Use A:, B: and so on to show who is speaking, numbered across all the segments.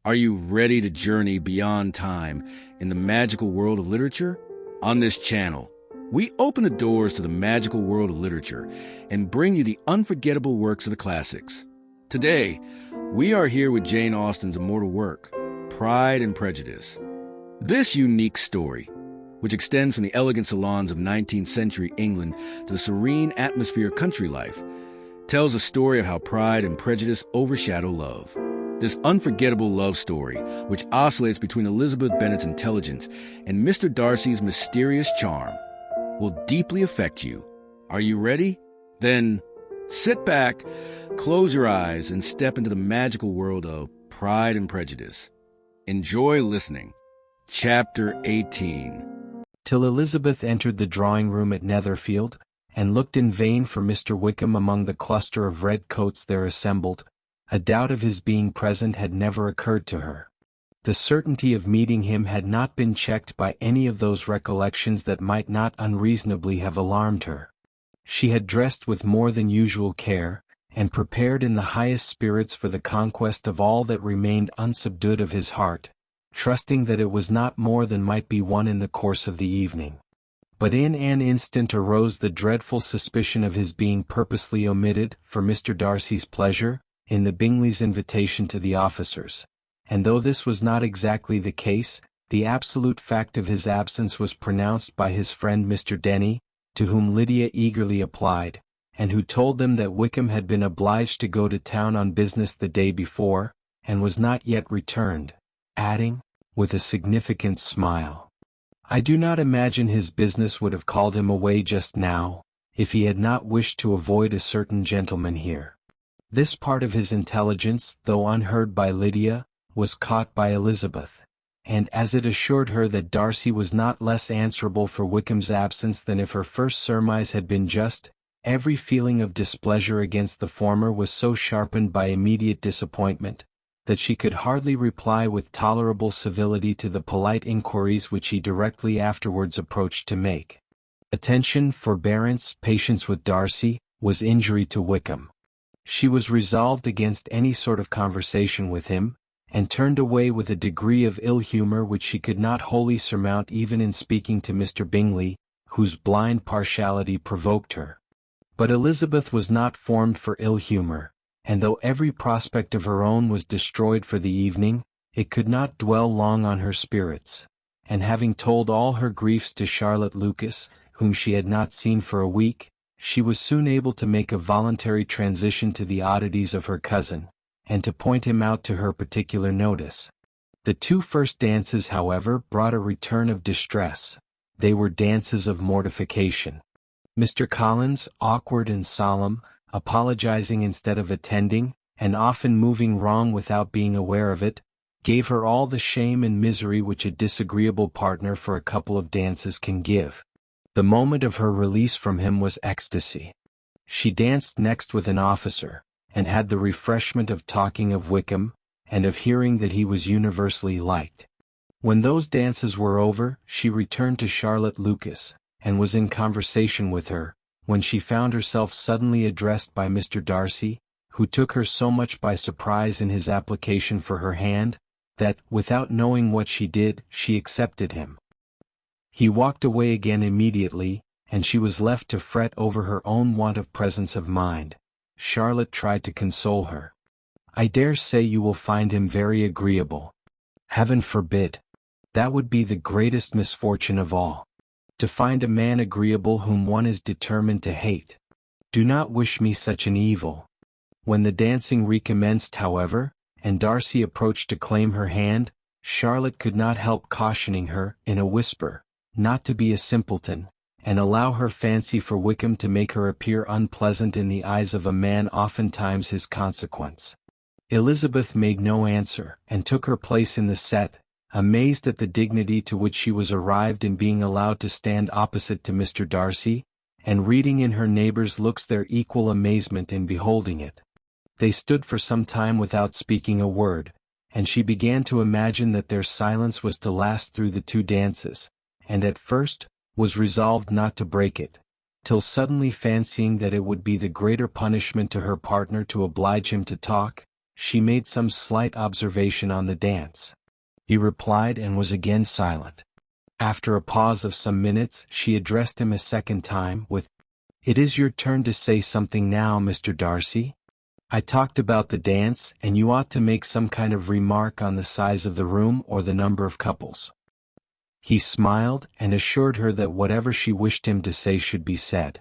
A: Are you ready to journey beyond time in the magical world of literature? On this channel, we open the doors to the magical world of literature and bring you the unforgettable works of the classics. Today, we are here with Jane Austen's immortal work, Pride and Prejudice. This unique story, which extends from the elegant salons of 19th century England to the serene atmosphere of country life, tells a story of how pride and prejudice overshadow love. This unforgettable love story, which oscillates between Elizabeth Bennet's intelligence and Mr. Darcy's mysterious charm, will deeply affect you. Are you ready? Then sit back, close your eyes, and step into the magical world of Pride and Prejudice. Enjoy listening. Chapter 18.
B: Till Elizabeth entered the drawing-room at Netherfield, and looked in vain for Mr. Wickham among the cluster of red coats there assembled, a doubt of his being present had never occurred to her. The certainty of meeting him had not been checked by any of those recollections that might not unreasonably have alarmed her. She had dressed with more than usual care, and prepared in the highest spirits for the conquest of all that remained unsubdued of his heart, trusting that it was not more than might be won in the course of the evening. But in an instant arose the dreadful suspicion of his being purposely omitted, for Mr. Darcy's pleasure, in the Bingley's invitation to the officers, and though this was not exactly the case, the absolute fact of his absence was pronounced by his friend Mr. Denny, to whom Lydia eagerly applied, and who told them that Wickham had been obliged to go to town on business the day before, and was not yet returned, adding, with a significant smile, "I do not imagine his business would have called him away just now, if he had not wished to avoid a certain gentleman here." This part of his intelligence, though unheard by Lydia, was caught by Elizabeth, and as it assured her that Darcy was not less answerable for Wickham's absence than if her first surmise had been just, every feeling of displeasure against the former was so sharpened by immediate disappointment, that she could hardly reply with tolerable civility to the polite inquiries which he directly afterwards approached to make. Attention, forbearance, patience with Darcy, was injury to Wickham. She was resolved against any sort of conversation with him, and turned away with a degree of ill humor which she could not wholly surmount even in speaking to Mr. Bingley, whose blind partiality provoked her. But Elizabeth was not formed for ill humor, and though every prospect of her own was destroyed for the evening, it could not dwell long on her spirits, and having told all her griefs to Charlotte Lucas, whom she had not seen for a week, she was soon able to make a voluntary transition to the oddities of her cousin, and to point him out to her particular notice. The two first dances, however, brought a return of distress. They were dances of mortification. Mr. Collins, awkward and solemn, apologizing instead of attending, and often moving wrong without being aware of it, gave her all the shame and misery which a disagreeable partner for a couple of dances can give. The moment of her release from him was ecstasy. She danced next with an officer, and had the refreshment of talking of Wickham, and of hearing that he was universally liked. When those dances were over, she returned to Charlotte Lucas, and was in conversation with her, when she found herself suddenly addressed by Mr. Darcy, who took her so much by surprise in his application for her hand, that, without knowing what she did, she accepted him. He walked away again immediately, and she was left to fret over her own want of presence of mind. Charlotte tried to console her. "I dare say you will find him very agreeable." "Heaven forbid! That would be the greatest misfortune of all. To find a man agreeable whom one is determined to hate. Do not wish me such an evil." When the dancing recommenced, however, and Darcy approached to claim her hand, Charlotte could not help cautioning her, in a whisper, not to be a simpleton, and allow her fancy for Wickham to make her appear unpleasant in the eyes of a man oftentimes his consequence. Elizabeth made no answer, and took her place in the set, amazed at the dignity to which she was arrived in being allowed to stand opposite to Mr. Darcy, and reading in her neighbors' looks their equal amazement in beholding it. They stood for some time without speaking a word, and she began to imagine that their silence was to last through the two dances, and at first was resolved not to break it, till suddenly fancying that it would be the greater punishment to her partner to oblige him to talk, she made some slight observation on the dance. He replied and was again silent. After a pause of some minutes, she addressed him a second time with, "It is your turn to say something now, Mr. Darcy. I talked about the dance, and you ought to make some kind of remark on the size of the room or the number of couples." He smiled and assured her that whatever she wished him to say should be said.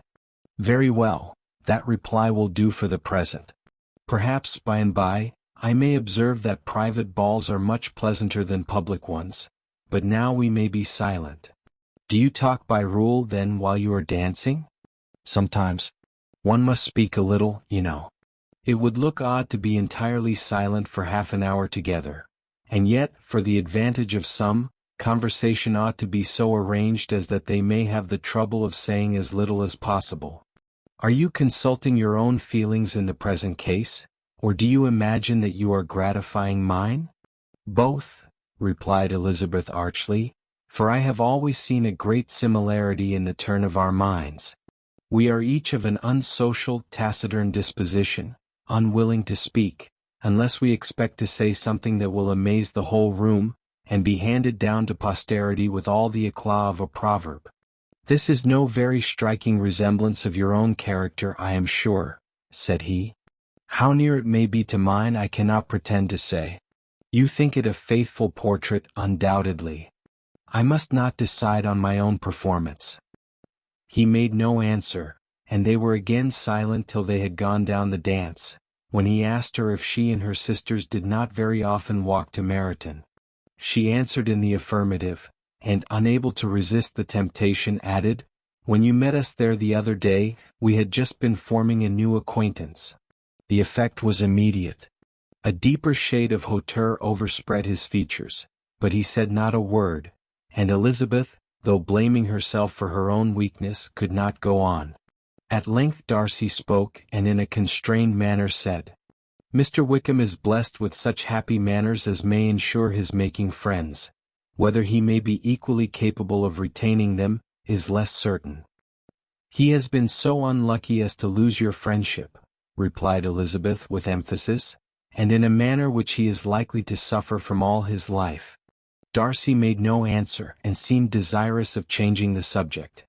B: "Very well, that reply will do for the present. Perhaps by and by, I may observe that private balls are much pleasanter than public ones, but now we may be silent. Do you talk by rule then while you are dancing?" "Sometimes. One must speak a little, you know. It would look odd to be entirely silent for half an hour together, and yet, for the advantage of some, conversation ought to be so arranged as that they may have the trouble of saying as little as possible. Are you consulting your own feelings in the present case, or do you imagine that you are gratifying mine?" "Both," replied Elizabeth archly, "for I have always seen a great similarity in the turn of our minds. We are each of an unsocial, taciturn disposition, unwilling to speak, unless we expect to say something that will amaze the whole room, and be handed down to posterity with all the eclat of a proverb. This is no very striking resemblance of your own character, I am sure," said he. "How near it may be to mine I cannot pretend to say. You think it a faithful portrait, undoubtedly. I must not decide on my own performance." He made no answer, and they were again silent till they had gone down the dance, when he asked her if she and her sisters did not very often walk to Meryton. She answered in the affirmative, and unable to resist the temptation added, "When you met us there the other day, we had just been forming a new acquaintance." The effect was immediate. A deeper shade of hauteur overspread his features, but he said not a word, and Elizabeth, though blaming herself for her own weakness, could not go on. At length Darcy spoke, and in a constrained manner said, "Mr. Wickham is blessed with such happy manners as may ensure his making friends. Whether he may be equally capable of retaining them, is less certain." "He has been so unlucky as to lose your friendship," replied Elizabeth with emphasis, "and in a manner which he is likely to suffer from all his life." Darcy made no answer and seemed desirous of changing the subject.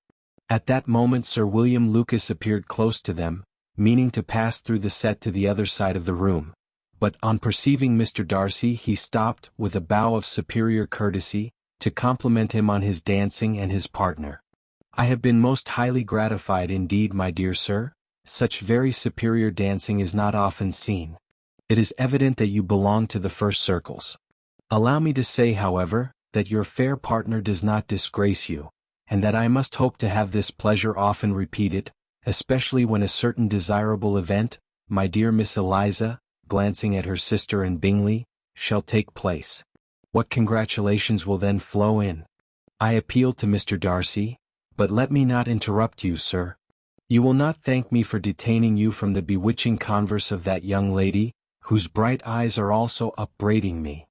B: At that moment Sir William Lucas appeared close to them, meaning to pass through the set to the other side of the room, but on perceiving Mr. Darcy he stopped, with a bow of superior courtesy, to compliment him on his dancing and his partner. "I have been most highly gratified indeed, my dear sir. Such very superior dancing is not often seen. It is evident that you belong to the first circles. Allow me to say, however, that your fair partner does not disgrace you, and that I must hope to have this pleasure often repeated, especially when a certain desirable event, my dear Miss Eliza," glancing at her sister and Bingley, "shall take place. What congratulations will then flow in. I appeal to Mr. Darcy, but let me not interrupt you, sir. You will not thank me for detaining you from the bewitching converse of that young lady, whose bright eyes are also upbraiding me."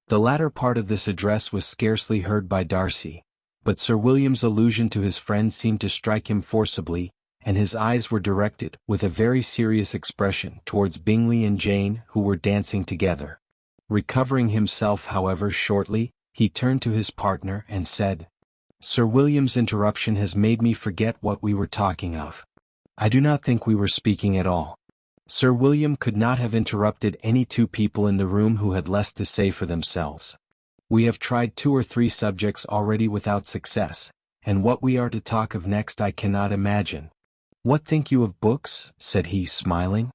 B: The latter part of this address was scarcely heard by Darcy, but Sir William's allusion to his friend seemed to strike him forcibly, and his eyes were directed, with a very serious expression, towards Bingley and Jane, who were dancing together. Recovering himself, however, shortly, he turned to his partner and said, "Sir William's interruption has made me forget what we were talking of. I do not think we were speaking at all." Sir William could not have interrupted any two people in the room who had less to say for themselves. "We have tried 2 or 3 subjects already without success, and what we are to talk of next I cannot imagine. What think you of books?" said he, smiling.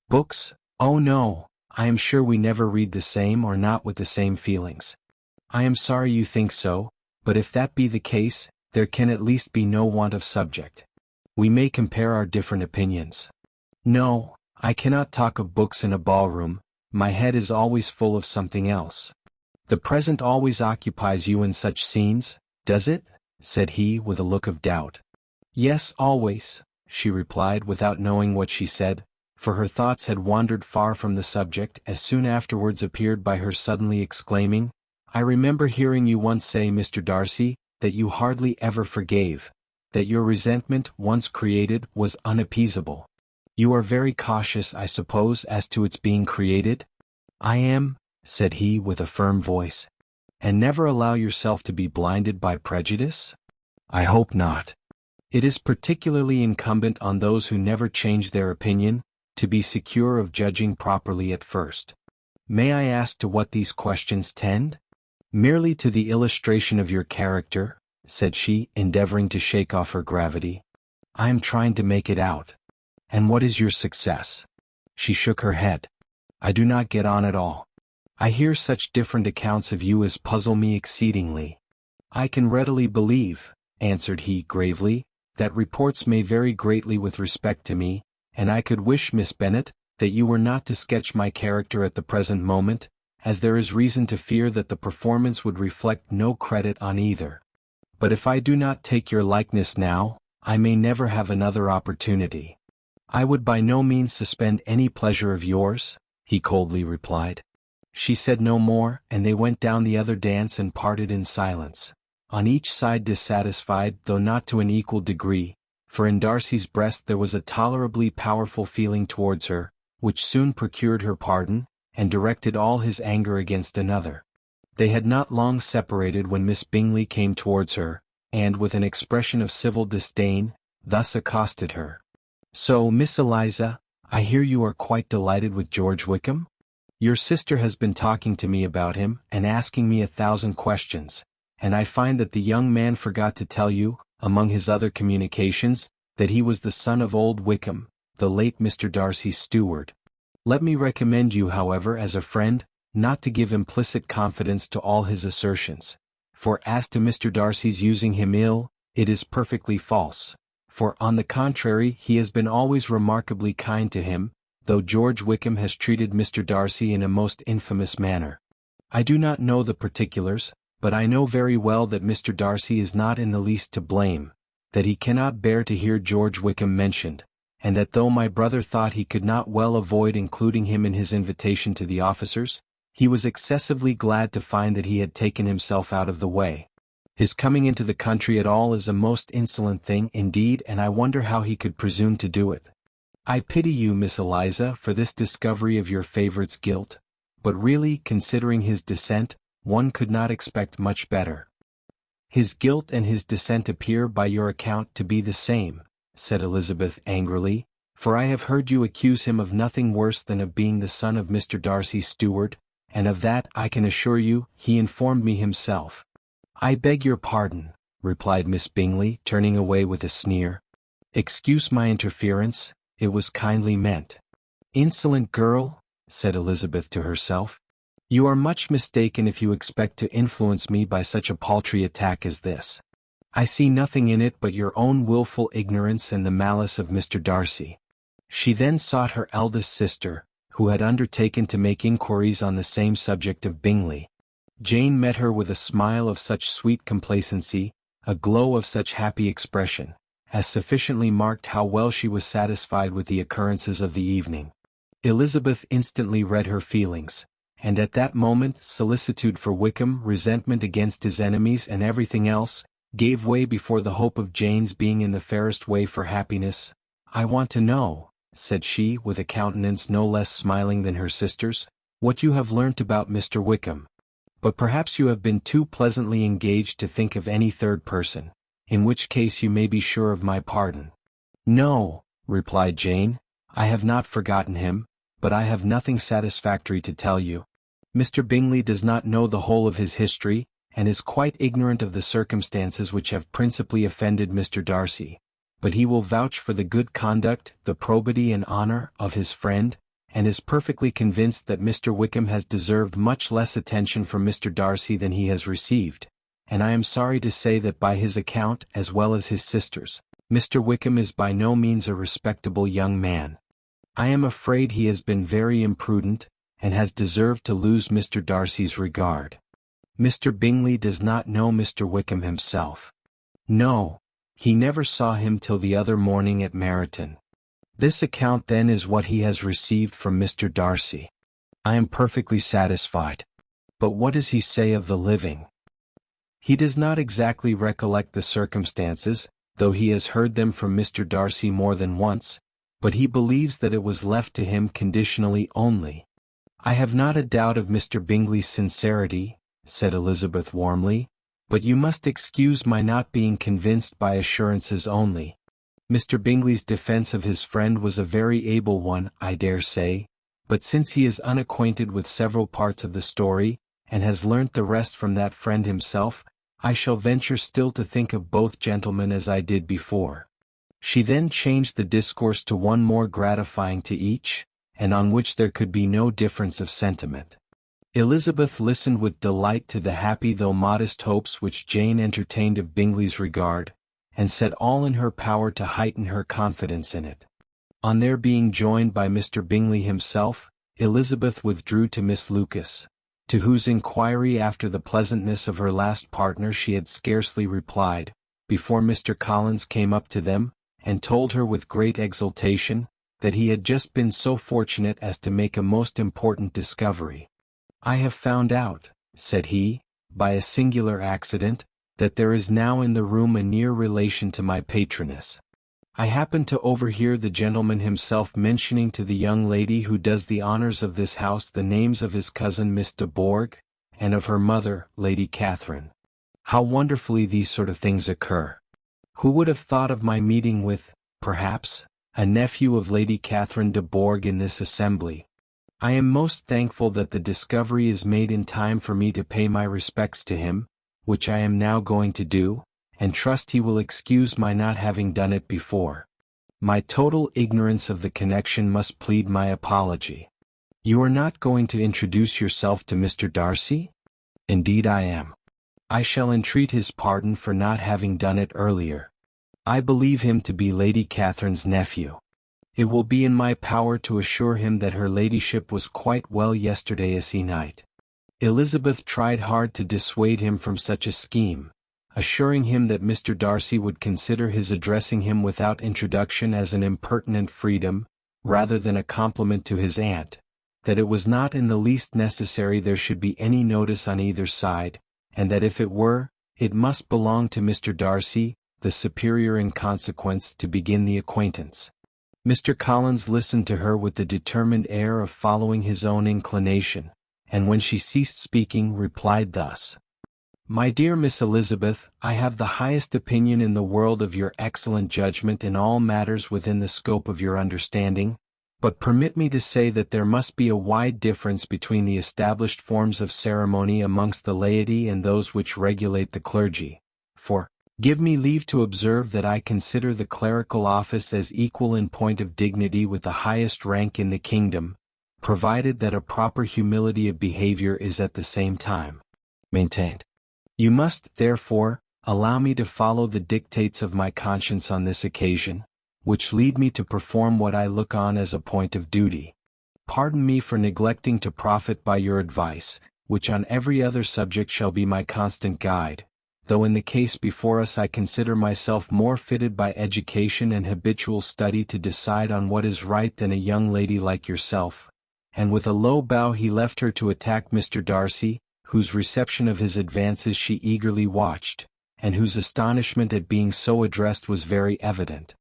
B: "Books? Oh no, I am sure we never read the same or not with the same feelings. I am sorry you think so, but if that be the case, there can at least be no want of subject. We may compare our different opinions. No, I cannot talk of books in a ballroom, my head is always full of something else." "The present always occupies you in such scenes, does it?" said he, with a look of doubt. "Yes, always," she replied without knowing what she said, for her thoughts had wandered far from the subject, as soon afterwards appeared by her suddenly exclaiming, "I remember hearing you once say, Mr. Darcy, that you hardly ever forgave, that your resentment, once created, was unappeasable. You are very cautious, I suppose, as to its being created?" "I am," said he with a firm voice. "And never allow yourself to be blinded by prejudice?" "I hope not." "It is particularly incumbent on those who never change their opinion, to be secure of judging properly at first. May I ask to what these questions tend?" "Merely to the illustration of your character," said she, endeavoring to shake off her gravity. "I am trying to make it out." "And what is your success?" She shook her head. "I do not get on at all. I hear such different accounts of you as puzzle me exceedingly." "I can readily believe," answered he gravely, "that reports may vary greatly with respect to me, and I could wish, Miss Bennet, that you were not to sketch my character at the present moment, as there is reason to fear that the performance would reflect no credit on either. But if I do not take your likeness now, I may never have another opportunity." "I would by no means suspend any pleasure of yours," he coldly replied. She said no more, and they went down the other dance and parted in silence, on each side dissatisfied, though not to an equal degree, for in Darcy's breast there was a tolerably powerful feeling towards her, which soon procured her pardon, and directed all his anger against another. They had not long separated when Miss Bingley came towards her, and with an expression of civil disdain, thus accosted her. "So, Miss Eliza, I hear you are quite delighted with George Wickham? Your sister has been talking to me about him, and asking me 1,000 questions, and I find that the young man forgot to tell you, among his other communications, that he was the son of old Wickham, the late Mr. Darcy's steward. Let me recommend you, however, as a friend, not to give implicit confidence to all his assertions, for as to Mr. Darcy's using him ill, it is perfectly false, for on the contrary he has been always remarkably kind to him, though George Wickham has treated Mr. Darcy in a most infamous manner. I do not know the particulars, but I know very well that Mr. Darcy is not in the least to blame, that he cannot bear to hear George Wickham mentioned, and that though my brother thought he could not well avoid including him in his invitation to the officers, he was excessively glad to find that he had taken himself out of the way. His coming into the country at all is a most insolent thing indeed, and I wonder how he could presume to do it. I pity you, Miss Eliza, for this discovery of your favourite's guilt, but really, considering his descent, one could not expect much better." "His guilt and his descent appear by your account to be the same," said Elizabeth angrily, "for I have heard you accuse him of nothing worse than of being the son of Mr. Darcy's steward, and of that, I can assure you, he informed me himself." "I beg your pardon," replied Miss Bingley, turning away with a sneer. "Excuse my interference, it was kindly meant." "Insolent girl," said Elizabeth to herself. "You are much mistaken if you expect to influence me by such a paltry attack as this. I see nothing in it but your own wilful ignorance and the malice of Mr. Darcy." She then sought her eldest sister, who had undertaken to make inquiries on the same subject of Bingley. Jane met her with a smile of such sweet complacency, a glow of such happy expression, as sufficiently marked how well she was satisfied with the occurrences of the evening. Elizabeth instantly read her feelings, and at that moment solicitude for Wickham, resentment against his enemies and everything else, gave way before the hope of Jane's being in the fairest way for happiness. "I want to know," said she, with a countenance no less smiling than her sister's, "what you have learnt about Mr. Wickham. But perhaps you have been too pleasantly engaged to think of any third person, in which case you may be sure of my pardon." "No," replied Jane, "I have not forgotten him, but I have nothing satisfactory to tell you. Mr. Bingley does not know the whole of his history, and is quite ignorant of the circumstances which have principally offended Mr. Darcy, but he will vouch for the good conduct, the probity and honour of his friend, and is perfectly convinced that Mr. Wickham has deserved much less attention from Mr. Darcy than he has received, and I am sorry to say that by his account, as well as his sister's, Mr. Wickham is by no means a respectable young man. I am afraid he has been very imprudent, and has deserved to lose Mr. Darcy's regard. Mr. Bingley does not know Mr. Wickham himself. No, he never saw him till the other morning at Meryton. This account then is what he has received from Mr. Darcy. I am perfectly satisfied. But what does he say of the living? He does not exactly recollect the circumstances, though he has heard them from Mr. Darcy more than once, but he believes that it was left to him conditionally only. "I have not a doubt of Mr. Bingley's sincerity," said Elizabeth warmly, "but you must excuse my not being convinced by assurances only. Mr. Bingley's defense of his friend was a very able one, I dare say, but since he is unacquainted with several parts of the story, and has learnt the rest from that friend himself, I shall venture still to think of both gentlemen as I did before." She then changed the discourse to one more gratifying to each, and on which there could be no difference of sentiment. Elizabeth listened with delight to the happy though modest hopes which Jane entertained of Bingley's regard, and set all in her power to heighten her confidence in it. On their being joined by Mr. Bingley himself, Elizabeth withdrew to Miss Lucas, to whose inquiry after the pleasantness of her last partner she had scarcely replied, before Mr. Collins came up to them, and told her with great exultation, that he had just been so fortunate as to make a most important discovery. "I have found out," said he, "by a singular accident, that there is now in the room a near relation to my patroness. I happened to overhear the gentleman himself mentioning to the young lady who does the honors of this house the names of his cousin Miss de Bourgh, and of her mother, Lady Catherine. How wonderfully these sort of things occur! Who would have thought of my meeting with, perhaps, a nephew of Lady Catherine de Bourgh in this assembly? I am most thankful that the discovery is made in time for me to pay my respects to him, which I am now going to do, and trust he will excuse my not having done it before. My total ignorance of the connection must plead my apology. You are not going to introduce yourself to Mr. Darcy? Indeed I am. I shall entreat his pardon for not having done it earlier. I believe him to be Lady Catherine's nephew. It will be in my power to assure him that her ladyship was quite well yesterday night." Elizabeth tried hard to dissuade him from such a scheme, assuring him that Mr. Darcy would consider his addressing him without introduction as an impertinent freedom, rather than a compliment to his aunt, that it was not in the least necessary there should be any notice on either side, and that if it were, it must belong to Mr. Darcy, the superior in consequence, to begin the acquaintance. Mr. Collins listened to her with the determined air of following his own inclination, and when she ceased speaking replied thus: "My dear Miss Elizabeth, I have the highest opinion in the world of your excellent judgment in all matters within the scope of your understanding, but permit me to say that there must be a wide difference between the established forms of ceremony amongst the laity and those which regulate the clergy, for, give me leave to observe that I consider the clerical office as equal in point of dignity with the highest rank in the kingdom, provided that a proper humility of behavior is at the same time maintained. You must, therefore, allow me to follow the dictates of my conscience on this occasion, which lead me to perform what I look on as a point of duty. Pardon me for neglecting to profit by your advice, which on every other subject shall be my constant guide, though in the case before us I consider myself more fitted by education and habitual study to decide on what is right than a young lady like yourself." And with a low bow he left her to attack Mr. Darcy, whose reception of his advances she eagerly watched, and whose astonishment at being so addressed was very evident.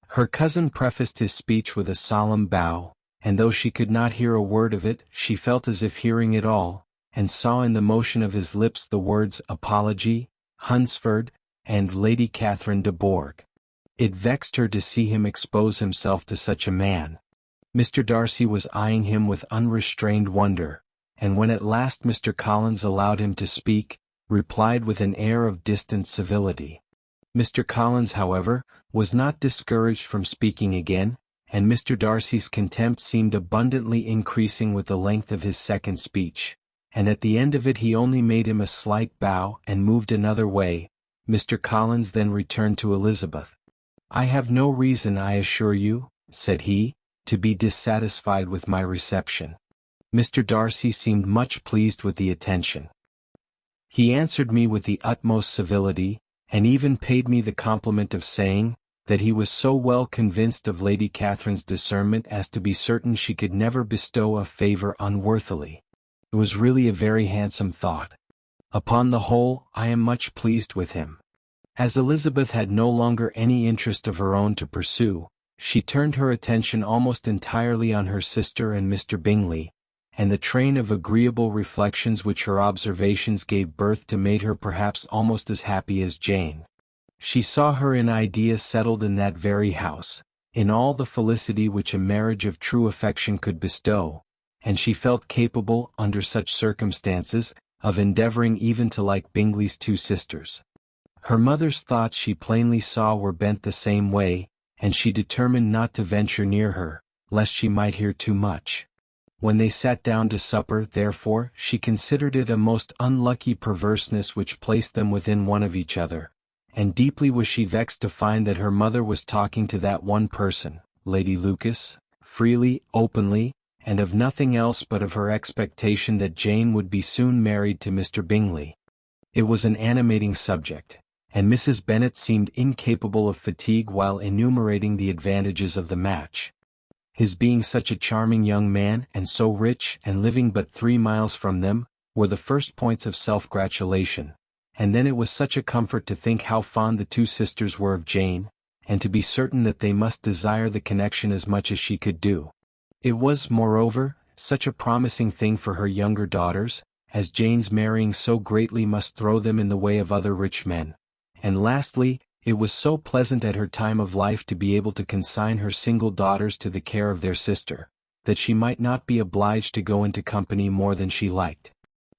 B: Her cousin prefaced his speech with a solemn bow, and though she could not hear a word of it, she felt as if hearing it all, and saw in the motion of his lips the words apology, Hunsford, and Lady Catherine de Bourgh. It vexed her to see him expose himself to such a man. Mr. Darcy was eyeing him with unrestrained wonder, and when at last Mr. Collins allowed him to speak, replied with an air of distant civility. Mr. Collins, however, was not discouraged from speaking again, and Mr. Darcy's contempt seemed abundantly increasing with the length of his second speech, and at the end of it he only made him a slight bow and moved another way. Mr. Collins then returned to Elizabeth. "I have no reason, I assure you," said he, "to be dissatisfied with my reception." Mr. Darcy seemed much pleased with the attention. He answered me with the utmost civility, and even paid me the compliment of saying, that he was so well convinced of Lady Catherine's discernment as to be certain she could never bestow a favor unworthily. It was really a very handsome thought. Upon the whole, I am much pleased with him. As Elizabeth had no longer any interest of her own to pursue, she turned her attention almost entirely on her sister and Mr. Bingley, and the train of agreeable reflections which her observations gave birth to made her perhaps almost as happy as Jane. She saw her in idea settled in that very house, in all the felicity which a marriage of true affection could bestow, and she felt capable, under such circumstances, of endeavoring even to like Bingley's two sisters. Her mother's thoughts she plainly saw were bent the same way, and she determined not to venture near her, lest she might hear too much. When they sat down to supper, therefore, she considered it a most unlucky perverseness which placed them within one of each other, and deeply was she vexed to find that her mother was talking to that one person, Lady Lucas, freely, openly, and of nothing else but of her expectation that Jane would be soon married to Mr. Bingley. It was an animating subject, and Mrs. Bennet seemed incapable of fatigue while enumerating the advantages of the match. His being such a charming young man and so rich and living but 3 miles from them, were the first points of self-gratulation, and then it was such a comfort to think how fond the two sisters were of Jane, and to be certain that they must desire the connection as much as she could do. It was, moreover, such a promising thing for her younger daughters, as Jane's marrying so greatly must throw them in the way of other rich men. And lastly, it was so pleasant at her time of life to be able to consign her single daughters to the care of their sister, that she might not be obliged to go into company more than she liked.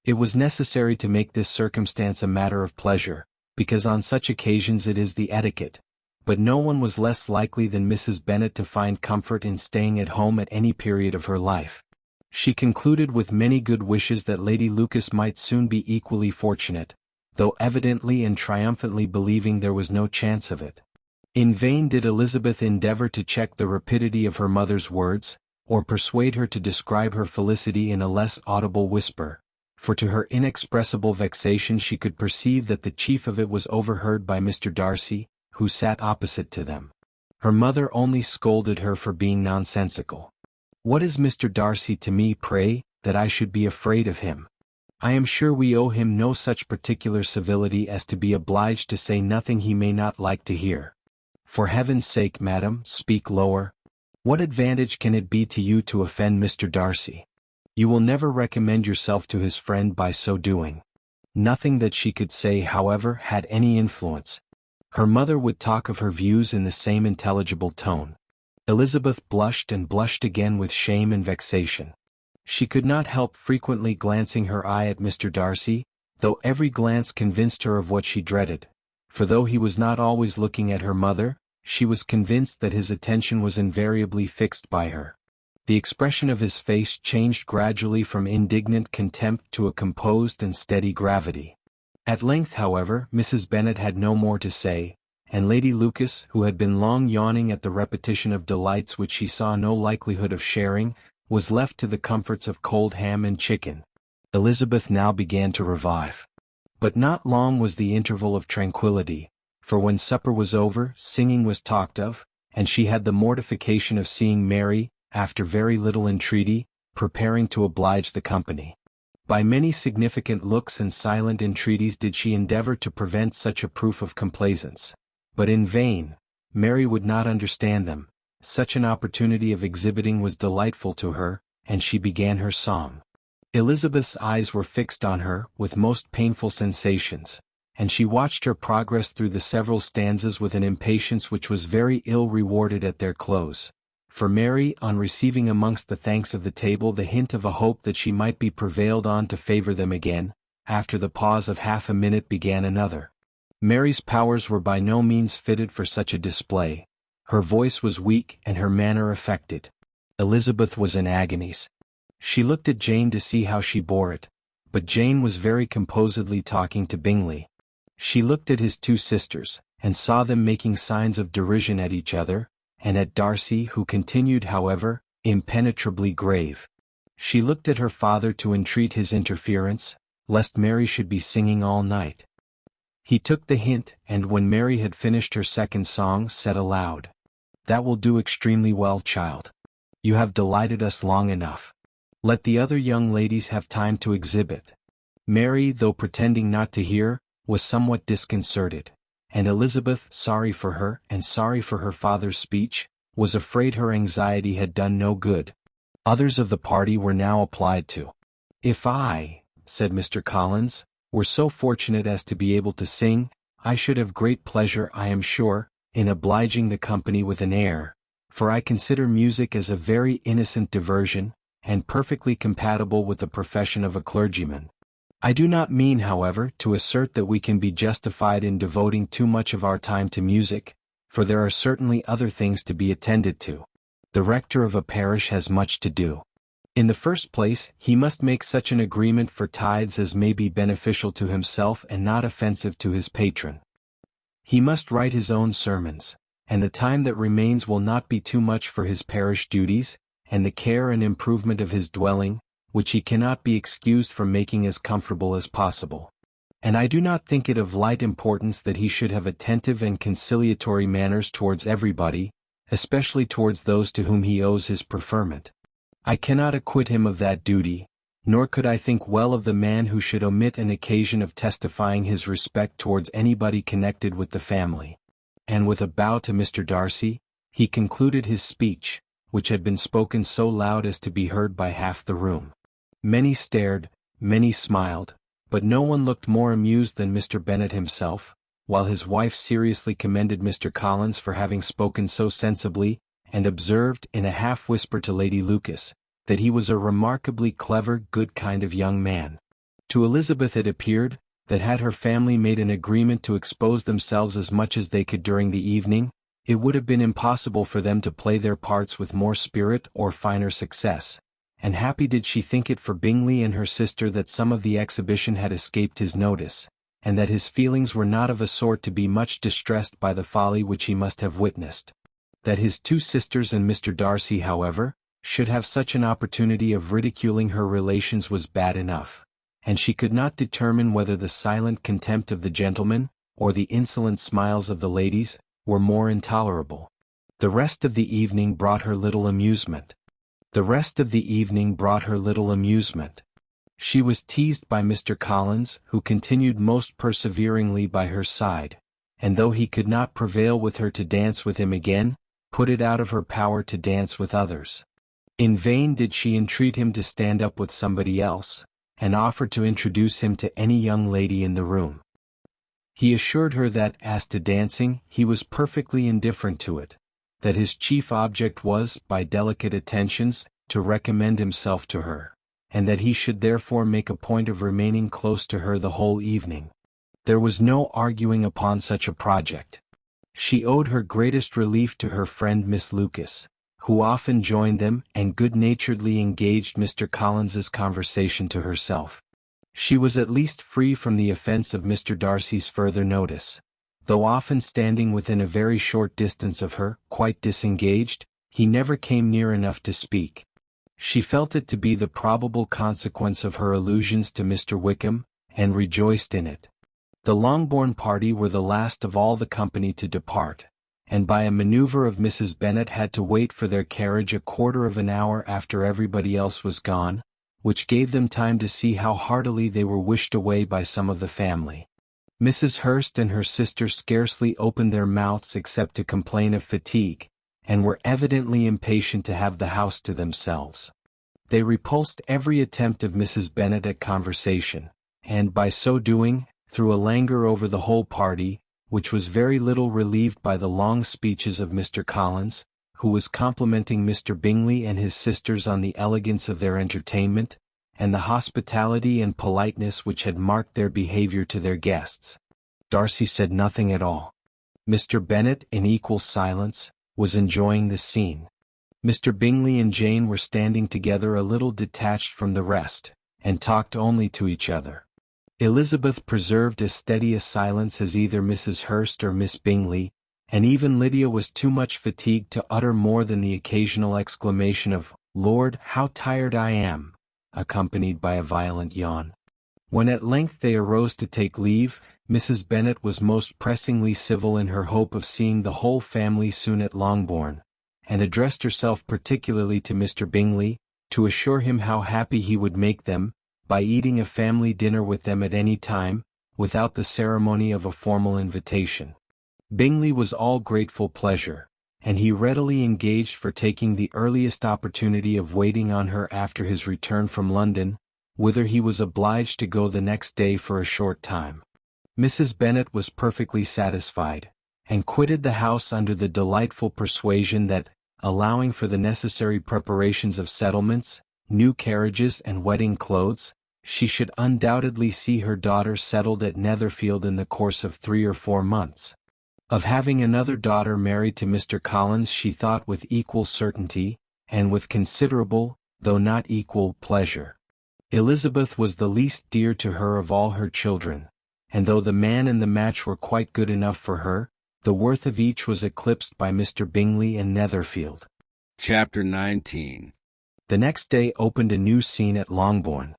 B: It was necessary to make this circumstance a matter of pleasure, because on such occasions it is the etiquette, but no one was less likely than Mrs. Bennet to find comfort in staying at home at any period of her life. She concluded with many good wishes that Lady Lucas might soon be equally fortunate, though evidently and triumphantly believing there was no chance of it. In vain did Elizabeth endeavour to check the rapidity of her mother's words, or persuade her to describe her felicity in a less audible whisper, for to her inexpressible vexation she could perceive that the chief of it was overheard by Mr. Darcy, who sat opposite to them. Her mother only scolded her for being nonsensical. "What is Mr. Darcy to me, pray, that I should be afraid of him? I am sure we owe him no such particular civility as to be obliged to say nothing he may not like to hear. For heaven's sake, madam, speak lower. What advantage can it be to you to offend Mr. Darcy? You will never recommend yourself to his friend by so doing." Nothing that she could say, however, had any influence. Her mother would talk of her views in the same intelligible tone. Elizabeth blushed and blushed again with shame and vexation. She could not help frequently glancing her eye at Mr. Darcy, though every glance convinced her of what she dreaded, for though he was not always looking at her mother, she was convinced that his attention was invariably fixed by her. The expression of his face changed gradually from indignant contempt to a composed and steady gravity. At length, however, Mrs. Bennet had no more to say, and Lady Lucas, who had been long yawning at the repetition of delights which she saw no likelihood of sharing, was left to the comforts of cold ham and chicken. Elizabeth now began to revive. But not long was the interval of tranquillity, for when supper was over, singing was talked of, and she had the mortification of seeing Mary, after very little entreaty, preparing to oblige the company. By many significant looks and silent entreaties did she endeavour to prevent such a proof of complaisance. But in vain. Mary would not understand them. Such an opportunity of exhibiting was delightful to her, and she began her song. Elizabeth's eyes were fixed on her, with most painful sensations, and she watched her progress through the several stanzas with an impatience which was very ill rewarded at their close. For Mary, on receiving amongst the thanks of the table the hint of a hope that she might be prevailed on to favour them again, after the pause of half a minute began another. Mary's powers were by no means fitted for such a display. Her voice was weak and her manner affected. Elizabeth was in agonies. She looked at Jane to see how she bore it, but Jane was very composedly talking to Bingley. She looked at his two sisters, and saw them making signs of derision at each other, and at Darcy, who continued, however, impenetrably grave. She looked at her father to entreat his interference, lest Mary should be singing all night. He took the hint, and when Mary had finished her second song, said aloud, "That will do extremely well, child. You have delighted us long enough. Let the other young ladies have time to exhibit." Mary, though pretending not to hear, was somewhat disconcerted, and Elizabeth, sorry for her and sorry for her father's speech, was afraid her anxiety had done no good. Others of the party were now applied to. "If I," said Mr. Collins, "were so fortunate as to be able to sing, I should have great pleasure, I am sure, in obliging the company with an air, for I consider music as a very innocent diversion, and perfectly compatible with the profession of a clergyman. I do not mean, however, to assert that we can be justified in devoting too much of our time to music, for there are certainly other things to be attended to. The rector of a parish has much to do. In the first place, he must make such an agreement for tithes as may be beneficial to himself and not offensive to his patron. He must write his own sermons, and the time that remains will not be too much for his parish duties, and the care and improvement of his dwelling, which he cannot be excused from making as comfortable as possible. And I do not think it of light importance that he should have attentive and conciliatory manners towards everybody, especially towards those to whom he owes his preferment. I cannot acquit him of that duty, nor could I think well of the man who should omit an occasion of testifying his respect towards anybody connected with the family." And with a bow to Mr. Darcy, he concluded his speech, which had been spoken so loud as to be heard by half the room. Many stared, many smiled, but no one looked more amused than Mr. Bennet himself, while his wife seriously commended Mr. Collins for having spoken so sensibly, and observed in a half-whisper to Lady Lucas, that he was a remarkably clever, good kind of young man. To Elizabeth it appeared, that had her family made an agreement to expose themselves as much as they could during the evening, it would have been impossible for them to play their parts with more spirit or finer success, and happy did she think it for Bingley and her sister that some of the exhibition had escaped his notice, and that his feelings were not of a sort to be much distressed by the folly which he must have witnessed. That his two sisters and Mr. Darcy, however, should have such an opportunity of ridiculing her relations was bad enough, and she could not determine whether the silent contempt of the gentlemen, or the insolent smiles of the ladies, were more intolerable. The rest of the evening brought her little amusement. She was teased by Mr. Collins, who continued most perseveringly by her side, and though he could not prevail with her to dance with him again, put it out of her power to dance with others. In vain did she entreat him to stand up with somebody else, and offered to introduce him to any young lady in the room. He assured her that, as to dancing, he was perfectly indifferent to it, that his chief object was, by delicate attentions, to recommend himself to her, and that he should therefore make a point of remaining close to her the whole evening. There was no arguing upon such a project. She owed her greatest relief to her friend Miss Lucas, who often joined them and good-naturedly engaged Mr. Collins's conversation to herself. She was at least free from the offence of Mr. Darcy's further notice. Though often standing within a very short distance of her, quite disengaged, he never came near enough to speak. She felt it to be the probable consequence of her allusions to Mr. Wickham, and rejoiced in it. The Longbourn party were the last of all the company to depart, and by a maneuver of Mrs. Bennet had to wait for their carriage a quarter of an hour after everybody else was gone, which gave them time to see how heartily they were wished away by some of the family. Mrs. Hurst and her sister scarcely opened their mouths except to complain of fatigue, and were evidently impatient to have the house to themselves. They repulsed every attempt of Mrs. Bennet at conversation, and by so doing, threw a languor over the whole party, which was very little relieved by the long speeches of Mr. Collins, who was complimenting Mr. Bingley and his sisters on the elegance of their entertainment, and the hospitality and politeness which had marked their behavior to their guests. Darcy said nothing at all. Mr. Bennet, in equal silence, was enjoying the scene. Mr. Bingley and Jane were standing together a little detached from the rest, and talked only to each other. Elizabeth preserved as steady a silence as either Mrs. Hurst or Miss Bingley, and even Lydia was too much fatigued to utter more than the occasional exclamation of, "Lord, how tired I am!" accompanied by a violent yawn. When at length they arose to take leave, Mrs. Bennet was most pressingly civil in her hope of seeing the whole family soon at Longbourn, and addressed herself particularly to Mr. Bingley, to assure him how happy he would make them, by eating a family dinner with them at any time, without the ceremony of a formal invitation. Bingley was all grateful pleasure, and he readily engaged for taking the earliest opportunity of waiting on her after his return from London, whither he was obliged to go the next day for a short time. Mrs. Bennet was perfectly satisfied, and quitted the house under the delightful persuasion that, allowing for the necessary preparations of settlements, new carriages and wedding clothes, she should undoubtedly see her daughter settled at Netherfield in the course of 3 or 4 months. Of having another daughter married to Mr. Collins she thought with equal certainty, and with considerable, though not equal, pleasure. Elizabeth was the least dear to her of all her children, and though the man and the match were quite good enough for her, the worth of each was eclipsed by Mr. Bingley and Netherfield.
A: Chapter 19.
B: The next day opened a new scene at Longbourn.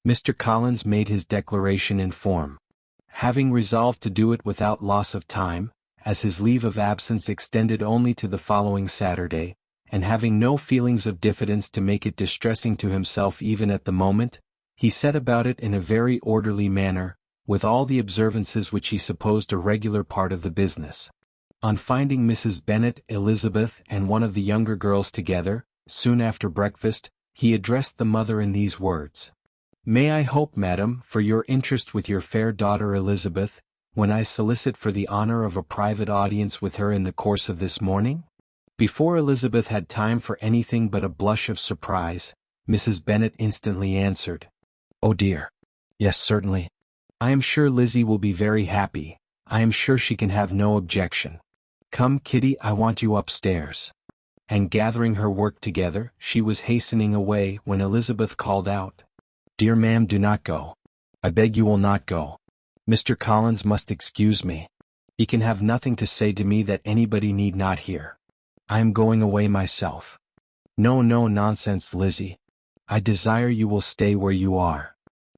B: Mr. Collins made his declaration in form. Having resolved to do it without loss of time, as his leave of absence extended only to the following Saturday, and having no feelings of diffidence to make it distressing to himself even at the moment, he set about it in a very orderly manner, with all the observances which he supposed a regular part of the business. On finding Mrs. Bennet, Elizabeth, and one of the younger girls together, soon after breakfast, he addressed the mother in these words. "May I hope, madam, for your interest with your fair daughter Elizabeth, when I solicit for the honor of a private audience with her in the course of this morning?" Before Elizabeth had time for anything but a blush of surprise, Mrs. Bennet instantly answered, "Oh dear. Yes, certainly. I am sure Lizzie will be very happy. I am sure she can have no objection. Come, Kitty, I want you upstairs." And gathering her work together, she was hastening away when Elizabeth called out, "Dear ma'am, do not go. I beg you will not go. Mr. Collins must excuse me. He can have nothing to say to me that anybody need not hear. I am going away myself." "No, no, nonsense, Lizzie. I desire you will stay where you are."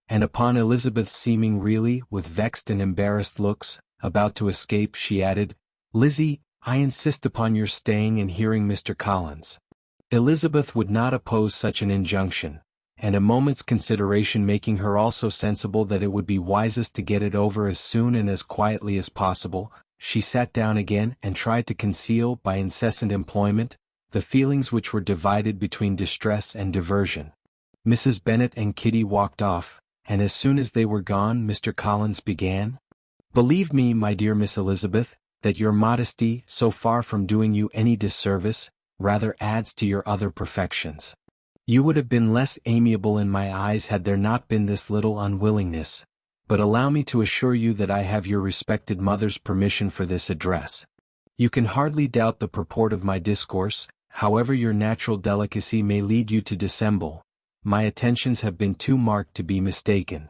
B: And upon Elizabeth seeming really, with vexed and embarrassed looks, about to escape, she added, "Lizzie, I insist upon your staying and hearing Mr. Collins." Elizabeth would not oppose such an injunction, and a moment's consideration making her also sensible that it would be wisest to get it over as soon and as quietly as possible, she sat down again and tried to conceal by incessant employment the feelings which were divided between distress and diversion. Mrs. Bennet and Kitty walked off, and as soon as they were gone Mr. Collins began, "Believe me, my dear Miss Elizabeth, that your modesty, so far from doing you any disservice, rather adds to your other perfections. You would have been less amiable in my eyes had there not been this little unwillingness, but allow me to assure you that I have your respected mother's permission for this address. You can hardly doubt the purport of my discourse, however your natural delicacy may lead you to dissemble. My attentions have been too marked to be mistaken.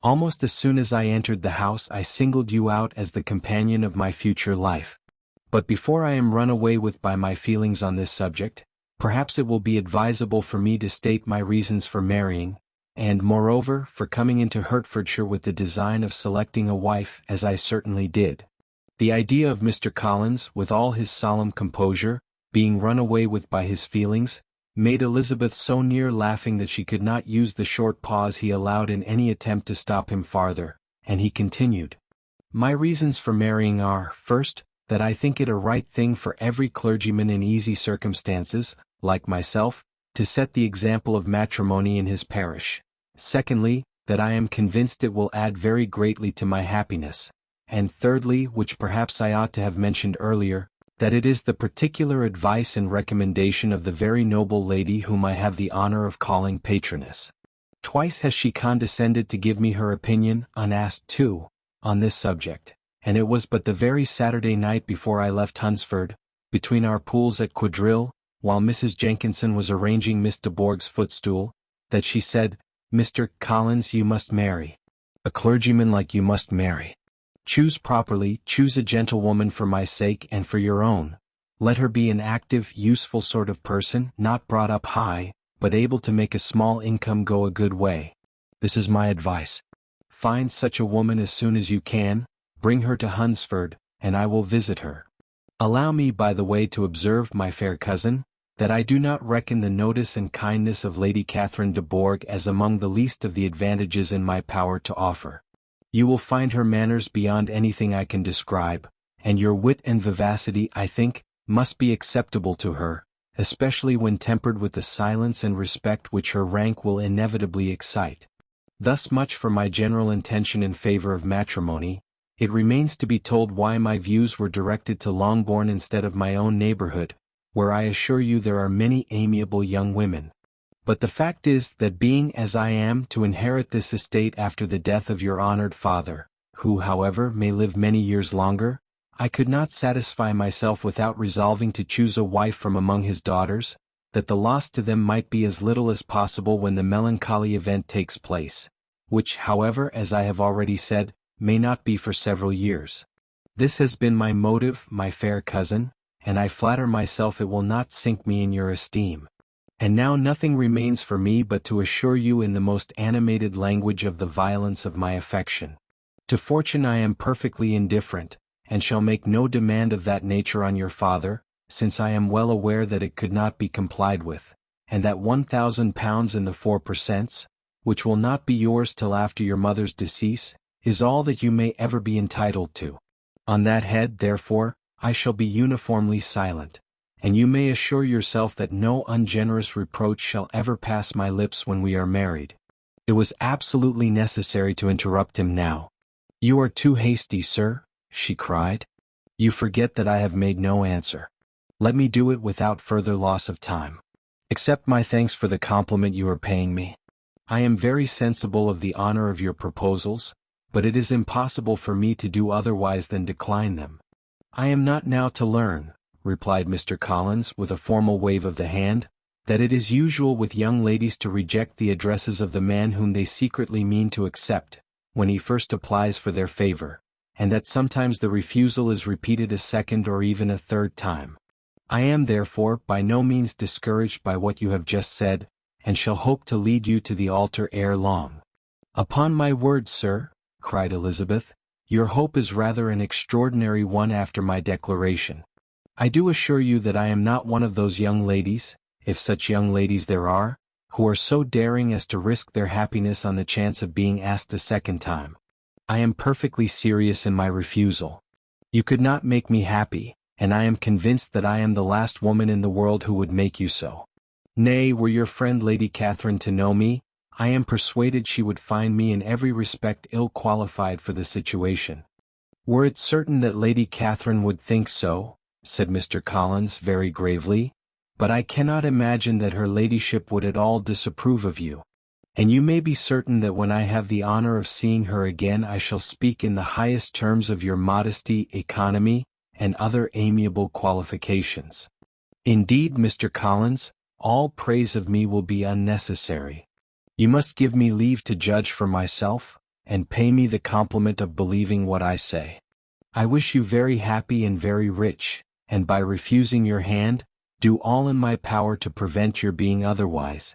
B: Almost as soon as I entered the house I singled you out as the companion of my future life. But before I am run away with by my feelings on this subject, perhaps it will be advisable for me to state my reasons for marrying, and moreover for coming into Hertfordshire with the design of selecting a wife as I certainly did. The idea of Mr. Collins, with all his solemn composure, being run away with by his feelings, made Elizabeth so near laughing that she could not use the short pause he allowed in any attempt to stop him farther, and he continued, "My reasons for marrying are, first, that I think it a right thing for every clergyman in easy circumstances, like myself, to set the example of matrimony in his parish. Secondly, that I am convinced it will add very greatly to my happiness. And thirdly, which perhaps I ought to have mentioned earlier, that it is the particular advice and recommendation of the very noble lady whom I have the honor of calling patroness. Twice has she condescended to give me her opinion, unasked too, on this subject, and it was but the very Saturday night before I left Hunsford, between our pools at quadrille, while Mrs. Jenkinson was arranging Miss de Bourgh's footstool, that she said, 'Mr. Collins, you must marry. A clergyman like you must marry. Choose properly, choose a gentlewoman for my sake and for your own. Let her be an active, useful sort of person, not brought up high, but able to make a small income go a good way. This is my advice. Find such a woman as soon as you can, bring her to Hunsford, and I will visit her. Allow me by the way to observe, my fair cousin, that I do not reckon the notice and kindness of Lady Catherine de Bourgh as among the least of the advantages in my power to offer. You will find her manners beyond anything I can describe, and your wit and vivacity, I think, must be acceptable to her, especially when tempered with the silence and respect which her rank will inevitably excite. Thus much for my general intention in favor of matrimony. It remains to be told why my views were directed to Longbourn instead of my own neighborhood, where I assure you there are many amiable young women. But the fact is that being as I am to inherit this estate after the death of your honored father, who however may live many years longer, I could not satisfy myself without resolving to choose a wife from among his daughters, that the loss to them might be as little as possible when the melancholy event takes place, which however, as I have already said, may not be for several years. This has been my motive, my fair cousin, and I flatter myself it will not sink me in your esteem. And now nothing remains for me but to assure you in the most animated language of the violence of my affection. To fortune I am perfectly indifferent, and shall make no demand of that nature on your father, since I am well aware that it could not be complied with, and that £1,000 in the 4%, which will not be yours till after your mother's decease, is all that you may ever be entitled to. On that head, therefore, I shall be uniformly silent, and you may assure yourself that no ungenerous reproach shall ever pass my lips when we are married. It was absolutely necessary to interrupt him now. You are too hasty, sir, she cried. You forget that I have made no answer. Let me do it without further loss of time. Accept my thanks for the compliment you are paying me. I am very sensible of the honor of your proposals, but it is impossible for me to do otherwise than decline them. I am not now to learn, replied Mr. Collins with a formal wave of the hand, that it is usual with young ladies to reject the addresses of the man whom they secretly mean to accept, when he first applies for their favor, and that sometimes the refusal is repeated a second or even a third time. I am therefore by no means discouraged by what you have just said, and shall hope to lead you to the altar ere long. Upon my word, sir, cried Elizabeth, your hope is rather an extraordinary one after my declaration. I do assure you that I am not one of those young ladies, if such young ladies there are, who are so daring as to risk their happiness on the chance of being asked a second time. I am perfectly serious in my refusal. You could not make me happy, and I am convinced that I am the last woman in the world who would make you so. Nay, were your friend Lady Catherine to know me, I am persuaded she would find me in every respect ill qualified for the situation. Were it certain that Lady Catherine would think so, said Mr. Collins very gravely, but I cannot imagine that her ladyship would at all disapprove of you. And you may be certain that when I have the honor of seeing her again I shall speak in the highest terms of your modesty, economy, and other amiable qualifications. Indeed, Mr. Collins, all praise of me will be unnecessary. You must give me leave to judge for myself, and pay me the compliment of believing what I say. I wish you very happy and very rich, and by refusing your hand, do all in my power to prevent your being otherwise.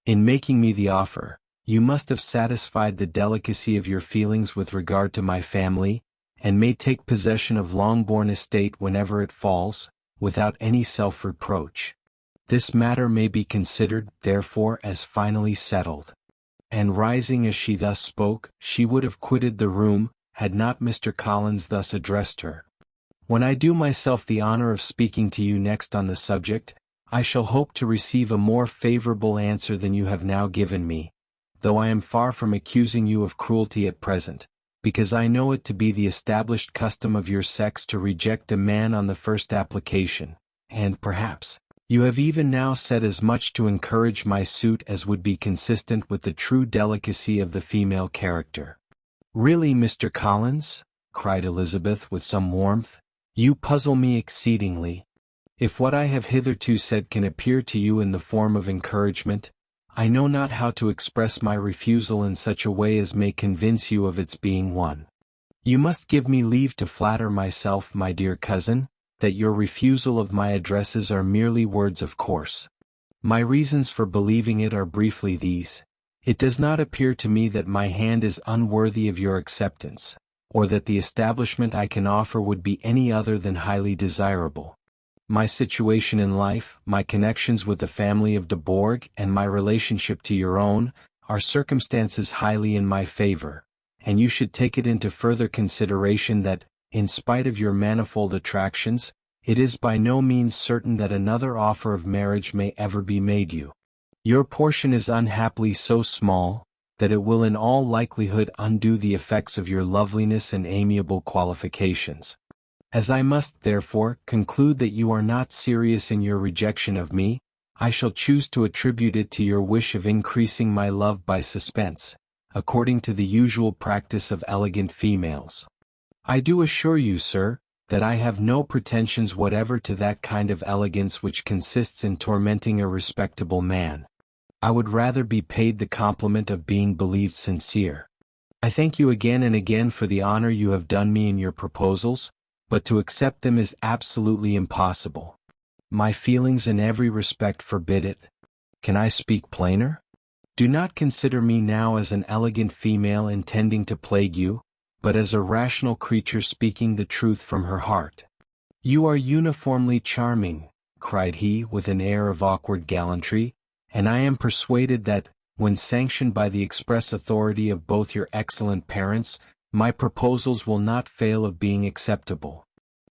B: In making me the offer, you must have satisfied the delicacy of your feelings with regard to my family, and may take possession of Longbourn estate whenever it falls, without any self-reproach. This matter may be considered, therefore, as finally settled. And rising as she thus spoke, she would have quitted the room, had not Mr. Collins thus addressed her. When I do myself the honor of speaking to you next on the subject, I shall hope to receive a more favorable answer than you have now given me, though I am far from accusing you of cruelty at present, because I know it to be the established custom of your sex to reject a man on the first application, and perhaps you have even now said as much to encourage my suit as would be consistent with the true delicacy of the female character. Really, Mr. Collins, cried Elizabeth with some warmth, you puzzle me exceedingly. If what I have hitherto said can appear to you in the form of encouragement, I know not how to express my refusal in such a way as may convince you of its being one. You must give me leave to flatter myself, my dear cousin, that your refusal of my addresses are merely words of course. My reasons for believing it are briefly these. It does not appear to me that my hand is unworthy of your acceptance, or that the establishment I can offer would be any other than highly desirable. My situation in life, my connections with the family of de Bourgh, and my relationship to your own, are circumstances highly in my favor, and you should take it into further consideration that, in spite of your manifold attractions, it is by no means certain that another offer of marriage may ever be made you. Your portion is unhappily so small, that it will in all likelihood undo the effects of your loveliness and amiable qualifications. As I must, therefore, conclude that you are not serious in your rejection of me, I shall choose to attribute it to your wish of increasing my love by suspense, according to the usual practice of elegant females. I do assure you, sir, that I have no pretensions whatever to that kind of elegance which consists in tormenting a respectable man. I would rather be paid the compliment of being believed sincere. I thank you again and again for the honor you have done me in your proposals, but to accept them is absolutely impossible. My feelings in every respect forbid it. Can I speak plainer? Do not consider me now as an elegant female intending to plague you, but as a rational creature speaking the truth from her heart. You are uniformly charming, cried he with an air of awkward gallantry, and I am persuaded that, when sanctioned by the express authority of both your excellent parents, my proposals will not fail of being acceptable.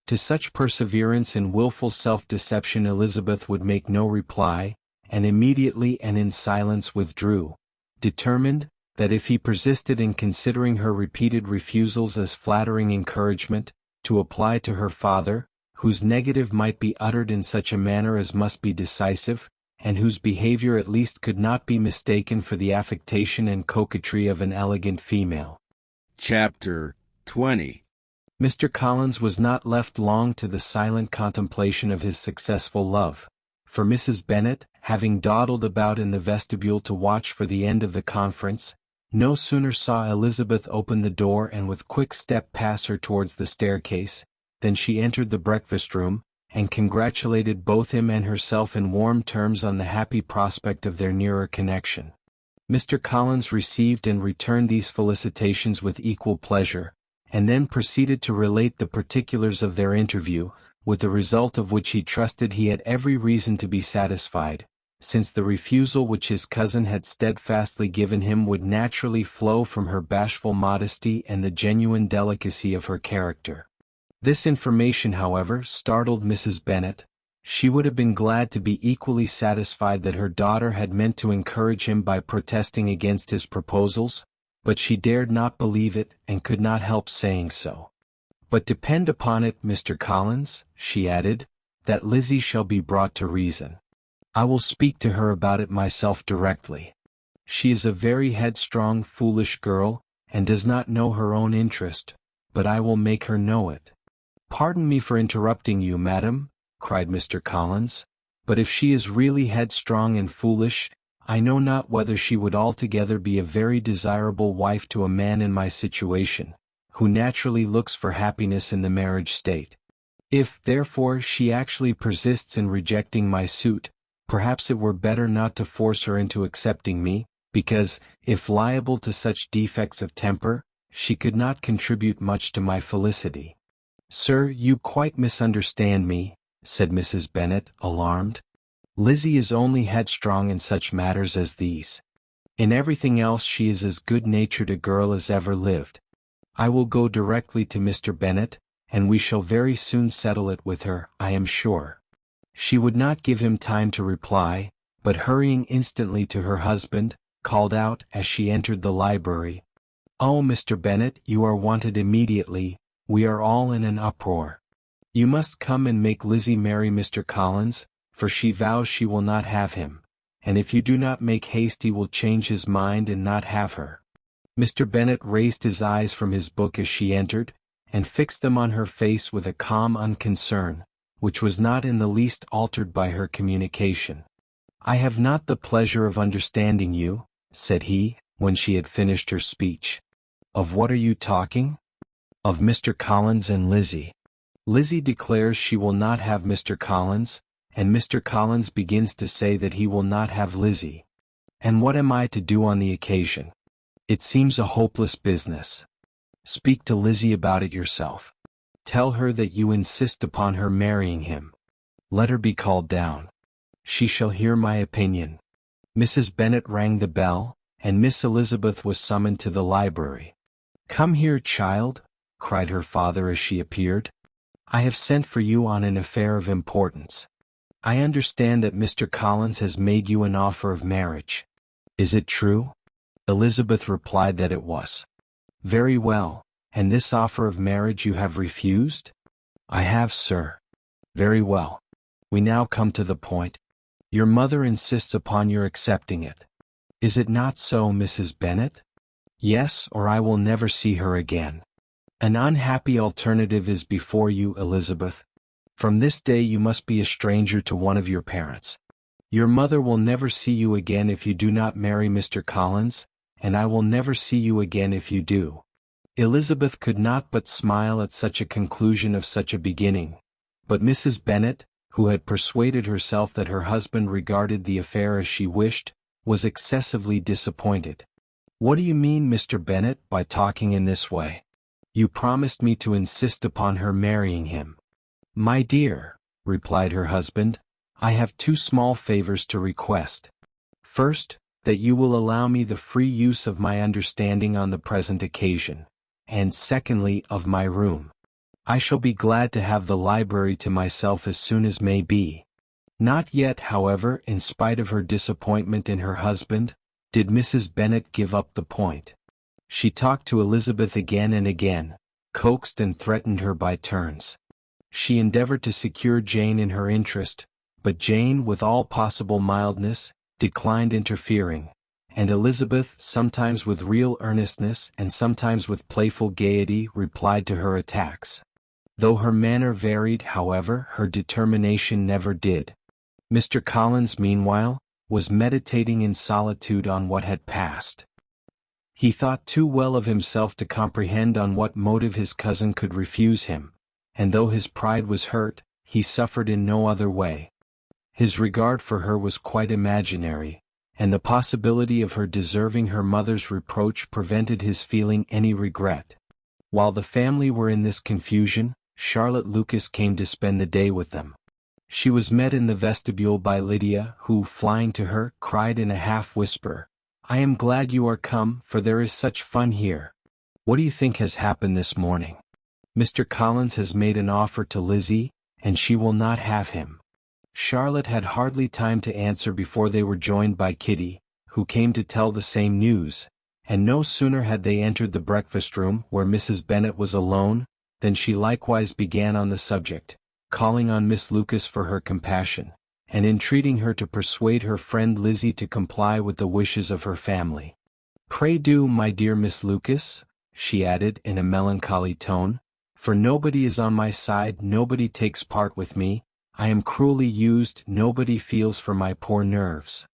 B: To such perseverance in wilful self-deception Elizabeth would make no reply, and immediately and in silence withdrew, determined, that if he persisted in considering her repeated refusals as flattering encouragement, to apply to her father, whose negative might be uttered in such a manner as must be decisive, and whose behavior at least could not be mistaken for the affectation and coquetry of an elegant female.
A: Chapter 20.
B: Mr. Collins was not left long to the silent contemplation of his successful love, for Mrs. Bennet, having dawdled about in the vestibule to watch for the end of the conference, no sooner saw Elizabeth open the door and with quick step pass her towards the staircase, than she entered the breakfast-room, and congratulated both him and herself in warm terms on the happy prospect of their nearer connection. Mr. Collins received and returned these felicitations with equal pleasure, and then proceeded to relate the particulars of their interview, with the result of which he trusted he had every reason to be satisfied, since the refusal which his cousin had steadfastly given him would naturally flow from her bashful modesty and the genuine delicacy of her character. This information, however, startled Mrs. Bennet. She would have been glad to be equally satisfied that her daughter had meant to encourage him by protesting against his proposals, but she dared not believe it and could not help saying so. But depend upon it, Mr. Collins, she added, that Lizzie shall be brought to reason. I will speak to her about it myself directly. She is a very headstrong, foolish girl, and does not know her own interest, but I will make her know it. Pardon me for interrupting you, madam, cried Mr. Collins, but if she is really headstrong and foolish, I know not whether she would altogether be a very desirable wife to a man in my situation, who naturally looks for happiness in the marriage state. If, therefore, she actually persists in rejecting my suit, perhaps it were better not to force her into accepting me, because, if liable to such defects of temper, she could not contribute much to my felicity. Sir, you quite misunderstand me, said Mrs. Bennet, alarmed. Lizzie is only headstrong in such matters as these. In everything else she is as good-natured a girl as ever lived. I will go directly to Mr. Bennet, and we shall very soon settle it with her, I am sure. She would not give him time to reply, but hurrying instantly to her husband, called out as she entered the library, "Oh, Mr. Bennet, you are wanted immediately, we are all in an uproar. You must come and make Lizzie marry Mr. Collins, for she vows she will not have him, and if you do not make haste he will change his mind and not have her." Mr. Bennet raised his eyes from his book as she entered, and fixed them on her face with a calm unconcern, which was not in the least altered by her communication. "I have not the pleasure of understanding you," said he, when she had finished her speech. "Of what are you talking?" "Of Mr. Collins and Lizzie. Lizzie declares she will not have Mr. Collins, and Mr. Collins begins to say that he will not have Lizzie. And what am I to do on the occasion? It seems a hopeless business. Speak to Lizzie about it yourself. Tell her that you insist upon her marrying him. Let her be called down. She shall hear my opinion." Mrs. Bennet rang the bell, and Miss Elizabeth was summoned to the library. "Come here, child," cried her father as she appeared. I have sent for you on an affair of importance. I understand that Mr. Collins has made you an offer of marriage. Is it true?" Elizabeth replied that it was. "Very well, and this offer of marriage you have refused?" "I have, sir." "Very well. We now come to the point. Your mother insists upon your accepting it. Is it not so, Mrs. Bennet?" "Yes, or I will never see her again. An unhappy alternative is before you, Elizabeth. From this day you must be a stranger to one of your parents. Your mother will never see you again if you do not marry Mr. Collins, and I will never see you again if you do." Elizabeth could not but smile at such a conclusion of such a beginning, but Mrs. Bennet, who had persuaded herself that her husband regarded the affair as she wished, was excessively disappointed. "What do you mean, Mr. Bennet, by talking in this way? You promised me to insist upon her marrying him." "My dear," replied her husband, "I have two small favors to request. First, that you will allow me the free use of my understanding on the present occasion, and secondly, of my room. I shall be glad to have the library to myself as soon as may be." Not yet, however, in spite of her disappointment in her husband, did Mrs. Bennet give up the point. She talked to Elizabeth again and again, coaxed and threatened her by turns. She endeavored to secure Jane in her interest, but Jane, with all possible mildness, declined interfering, and Elizabeth, sometimes with real earnestness and sometimes with playful gaiety, replied to her attacks. Though her manner varied, however, her determination never did. Mr. Collins, meanwhile, was meditating in solitude on what had passed. He thought too well of himself to comprehend on what motive his cousin could refuse him, and though his pride was hurt, he suffered in no other way. His regard for her was quite imaginary, and the possibility of her deserving her mother's reproach prevented his feeling any regret. While the family were in this confusion, Charlotte Lucas came to spend the day with them. She was met in the vestibule by Lydia, who, flying to her, cried in a half-whisper, "I am glad you are come, for there is such fun here. What do you think has happened this morning? Mr. Collins has made an offer to Lizzie, and she will not have him." Charlotte had hardly time to answer before they were joined by Kitty, who came to tell the same news, and no sooner had they entered the breakfast-room, where Mrs. Bennet was alone, than she likewise began on the subject, calling on Miss Lucas for her compassion, and entreating her to persuade her friend Lizzie to comply with the wishes of her family. "Pray do, my dear Miss Lucas," she added in a melancholy tone, "for nobody is on my side, nobody takes part with me, I am cruelly used, nobody feels for my poor nerves."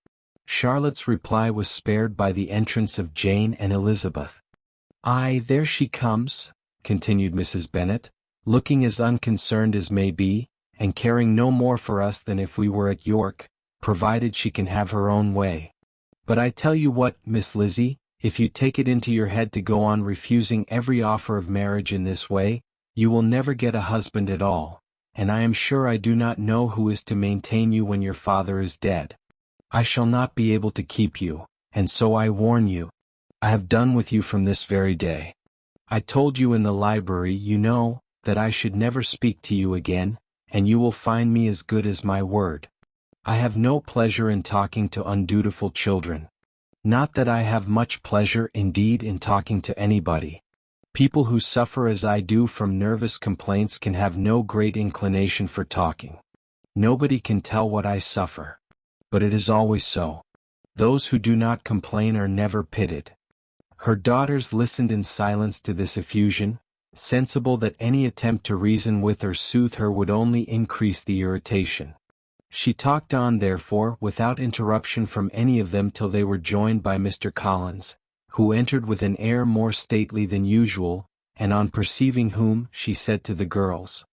B: Charlotte's reply was spared by the entrance of Jane and Elizabeth. "Aye, there she comes," continued Mrs. Bennet, looking as unconcerned as may be, and caring no more for us than if we were at York, provided she can have her own way. "But I tell you what, Miss Lizzie, if you take it into your head to go on refusing every offer of marriage in this way, you will never get a husband at all, and I am sure I do not know who is to maintain you when your father is dead. I shall not be able to keep you, and so I warn you. I have done with you from this very day. I told you in the library, you know, that I should never speak to you again, and you will find me as good as my word. I have no pleasure in talking to undutiful children. Not that I have much pleasure, indeed, in talking to anybody. People who suffer as I do from nervous complaints can have no great inclination for talking. Nobody can tell what I suffer. But it is always so. Those who do not complain are never pitied." Her daughters listened in silence to this effusion, sensible that any attempt to reason with or soothe her would only increase the irritation. She talked on, therefore, without interruption from any of them till they were joined by Mr. Collins, who entered with an air more stately than usual, and on perceiving whom, she said to the girls,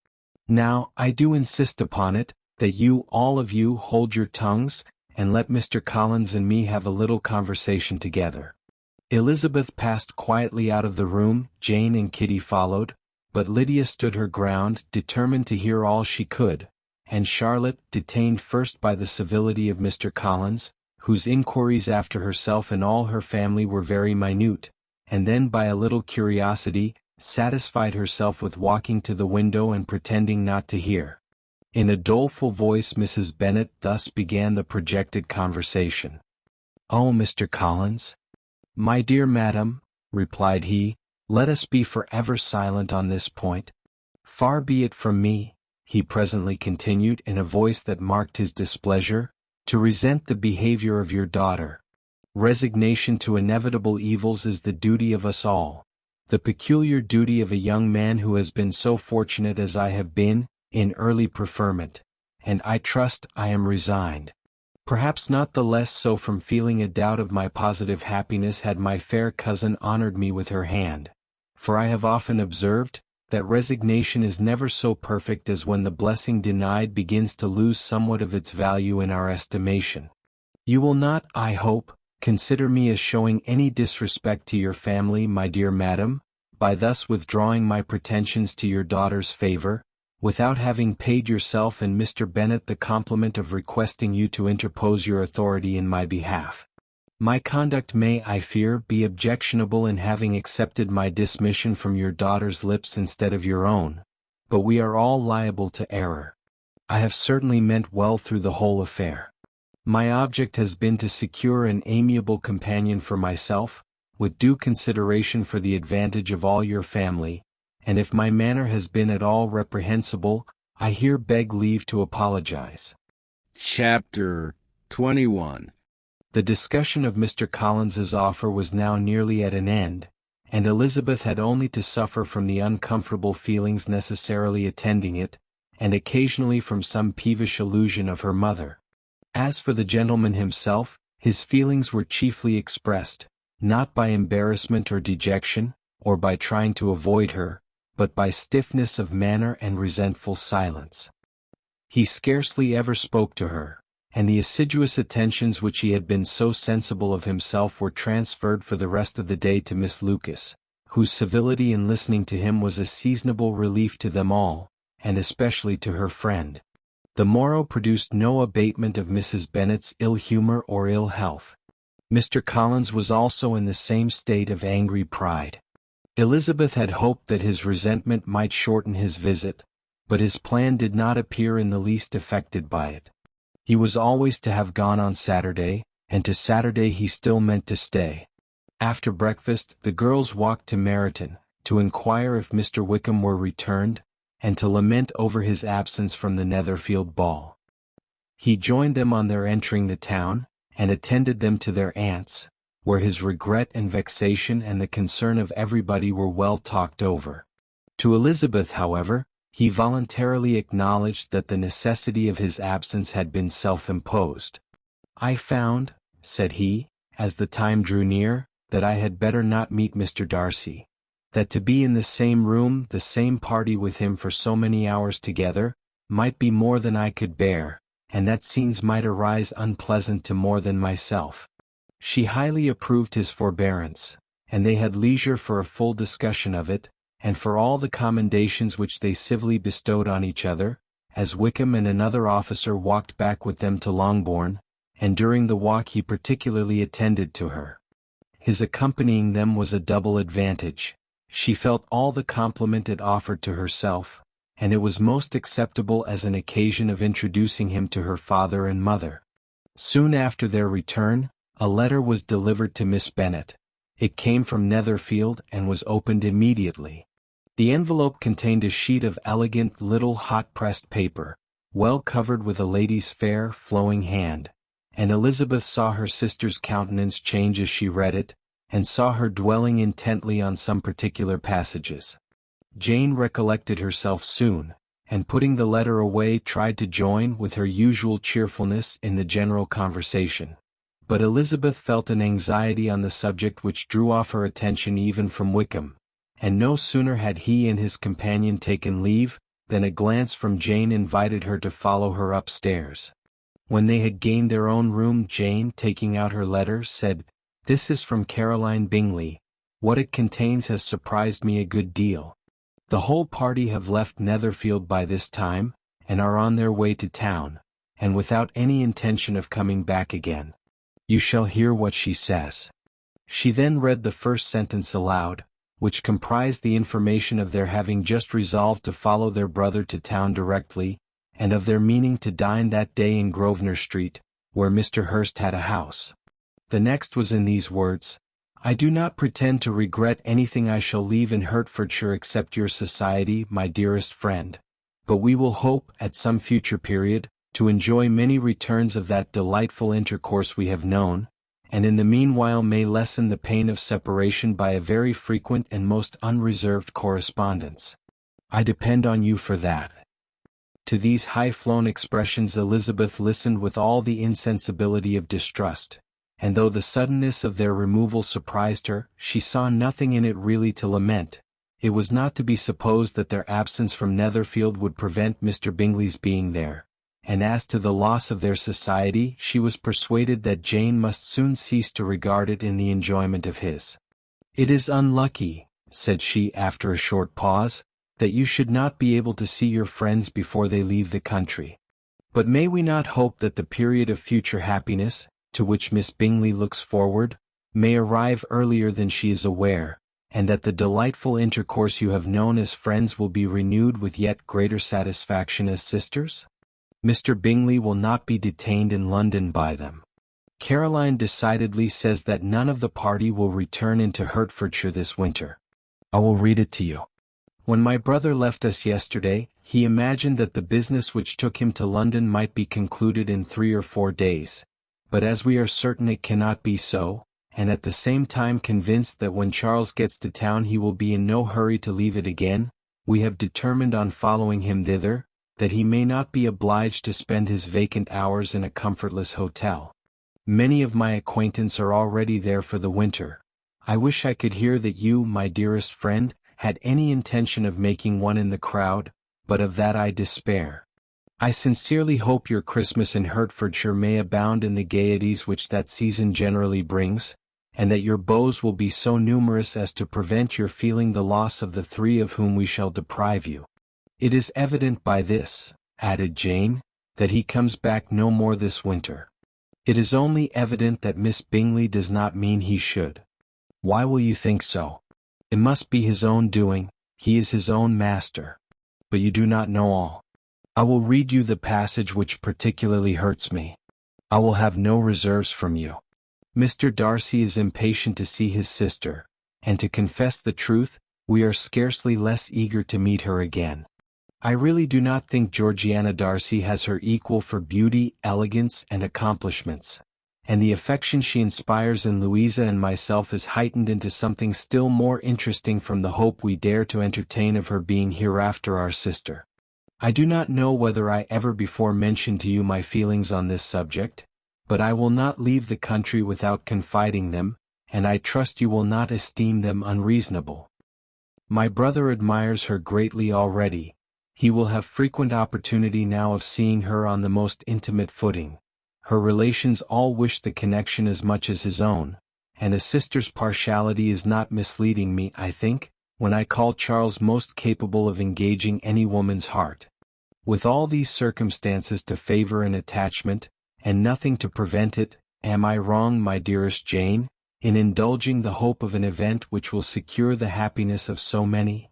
B: "Now, I do insist upon it, that you, all of you, hold your tongues, and let Mr. Collins and me have a little conversation together." Elizabeth passed quietly out of the room, Jane and Kitty followed, but Lydia stood her ground, determined to hear all she could, and Charlotte, detained first by the civility of Mr. Collins, whose inquiries after herself and all her family were very minute, and then by a little curiosity, satisfied herself with walking to the window and pretending not to hear. In a doleful voice Mrs. Bennet thus began the projected conversation. "Oh, Mr. Collins." "My dear madam," replied he, "let us be forever silent on this point. Far be it from me," he presently continued in a voice that marked his displeasure, "to resent the behavior of your daughter. Resignation to inevitable evils is the duty of us all, the peculiar duty of a young man who has been so fortunate as I have been, in early preferment, and I trust I am resigned. Perhaps not the less so from feeling a doubt of my positive happiness had my fair cousin honored me with her hand, for I have often observed, that resignation is never so perfect as when the blessing denied begins to lose somewhat of its value in our estimation. You will not, I hope, consider me as showing any disrespect to your family, my dear madam, by thus withdrawing my pretensions to your daughter's favor, without having paid yourself and Mr. Bennet the compliment of requesting you to interpose your authority in my behalf. My conduct may, I fear, be objectionable in having accepted my dismission from your daughter's lips instead of your own, but we are all liable to error. I have certainly meant well through the whole affair. My object has been to secure an amiable companion for myself, with due consideration for the advantage of all your family, and if my manner has been at all reprehensible, I here beg leave to apologize."
A: Chapter 21.
B: The discussion of Mr. Collins's offer was now nearly at an end, and Elizabeth had only to suffer from the uncomfortable feelings necessarily attending it, and occasionally from some peevish allusion of her mother. As for the gentleman himself, his feelings were chiefly expressed, not by embarrassment or dejection, or by trying to avoid her, but by stiffness of manner and resentful silence. He scarcely ever spoke to her, and the assiduous attentions which he had been so sensible of himself were transferred for the rest of the day to Miss Lucas, whose civility in listening to him was a seasonable relief to them all, and especially to her friend. The morrow produced no abatement of Mrs. Bennet's ill humor or ill health. Mr. Collins was also in the same state of angry pride. Elizabeth had hoped that his resentment might shorten his visit, but his plan did not appear in the least affected by it. He was always to have gone on Saturday, and to Saturday he still meant to stay. After breakfast, the girls walked to Meryton, to inquire if Mr. Wickham were returned, and to lament over his absence from the Netherfield ball. He joined them on their entering the town, and attended them to their aunt's, where his regret and vexation and the concern of everybody were well talked over. To Elizabeth, however, he voluntarily acknowledged that the necessity of his absence had been self-imposed. "I found," said he, as the time drew near, "that I had better not meet Mr. Darcy. That to be in the same room, the same party with him for so many hours together, might be more than I could bear, and that scenes might arise unpleasant to more than myself." She highly approved his forbearance, and they had leisure for a full discussion of it, and for all the commendations which they civilly bestowed on each other, as Wickham and another officer walked back with them to Longbourn, and during the walk he particularly attended to her. His accompanying them was a double advantage. She felt all the compliment it offered to herself, and it was most acceptable as an occasion of introducing him to her father and mother. Soon after their return, a letter was delivered to Miss Bennet. It came from Netherfield and was opened immediately. The envelope contained a sheet of elegant little hot-pressed paper, well covered with a lady's fair, flowing hand, and Elizabeth saw her sister's countenance change as she read it, and saw her dwelling intently on some particular passages. Jane recollected herself soon, and putting the letter away tried to join with her usual cheerfulness in the general conversation. But Elizabeth felt an anxiety on the subject which drew off her attention even from Wickham, and no sooner had he and his companion taken leave, than a glance from Jane invited her to follow her upstairs. When they had gained their own room, Jane, taking out her letter, said, "This is from Caroline Bingley. What it contains has surprised me a good deal. The whole party have left Netherfield by this time, and are on their way to town, and without any intention of coming back again. You shall hear what she says." She then read the first sentence aloud, which comprised the information of their having just resolved to follow their brother to town directly, and of their meaning to dine that day in Grosvenor Street, where Mr. Hurst had a house. The next was in these words: "I do not pretend to regret anything I shall leave in Hertfordshire except your society, my dearest friend, but we will hope, at some future period, to enjoy many returns of that delightful intercourse we have known, and in the meanwhile may lessen the pain of separation by a very frequent and most unreserved correspondence. I depend on you for that." To these high-flown expressions Elizabeth listened with all the insensibility of distrust, and though the suddenness of their removal surprised her, she saw nothing in it really to lament. It was not to be supposed that their absence from Netherfield would prevent Mr. Bingley's being there, and as to the loss of their society, she was persuaded that Jane must soon cease to regard it in the enjoyment of his. "It is unlucky," said she after a short pause, "that you should not be able to see your friends before they leave the country. But may we not hope that the period of future happiness, to which Miss Bingley looks forward, may arrive earlier than she is aware, and that the delightful intercourse you have known as friends will be renewed with yet greater satisfaction as sisters? Mr. Bingley will not be detained in London by them. Caroline decidedly says that none of the party will return into Hertfordshire this winter. I will read it to you. When my brother left us yesterday, he imagined that the business which took him to London might be concluded in 3 or 4 days, but as we are certain it cannot be so, and at the same time convinced that when Charles gets to town he will be in no hurry to leave it again, we have determined on following him thither, that he may not be obliged to spend his vacant hours in a comfortless hotel. Many of my acquaintance are already there for the winter. I wish I could hear that you, my dearest friend, had any intention of making one in the crowd, but of that I despair. I sincerely hope your Christmas in Hertfordshire may abound in the gaieties which that season generally brings, and that your beaux will be so numerous as to prevent your feeling the loss of the 3 of whom we shall deprive you. It is evident by this," added Jane, "that he comes back no more this winter. It is only evident that Miss Bingley does not mean he should. Why will you think so? It must be his own doing, he is his own master. But you do not know all. I will read you the passage which particularly hurts me. I will have no reserves from you. Mr. Darcy is impatient to see his sister, and to confess the truth, we are scarcely less eager to meet her again. I really do not think Georgiana Darcy has her equal for beauty, elegance, and accomplishments, and the affection she inspires in Louisa and myself is heightened into something still more interesting from the hope we dare to entertain of her being hereafter our sister. I do not know whether I ever before mentioned to you my feelings on this subject, but I will not leave the country without confiding them, and I trust you will not esteem them unreasonable. My brother admires her greatly already. He will have frequent opportunity now of seeing her on the most intimate footing. Her relations all wish the connection as much as his own, and a sister's partiality is not misleading me, I think, when I call Charles most capable of engaging any woman's heart. With all these circumstances to favor an attachment, and nothing to prevent it, am I wrong, my dearest Jane, in indulging the hope of an event which will secure the happiness of so many?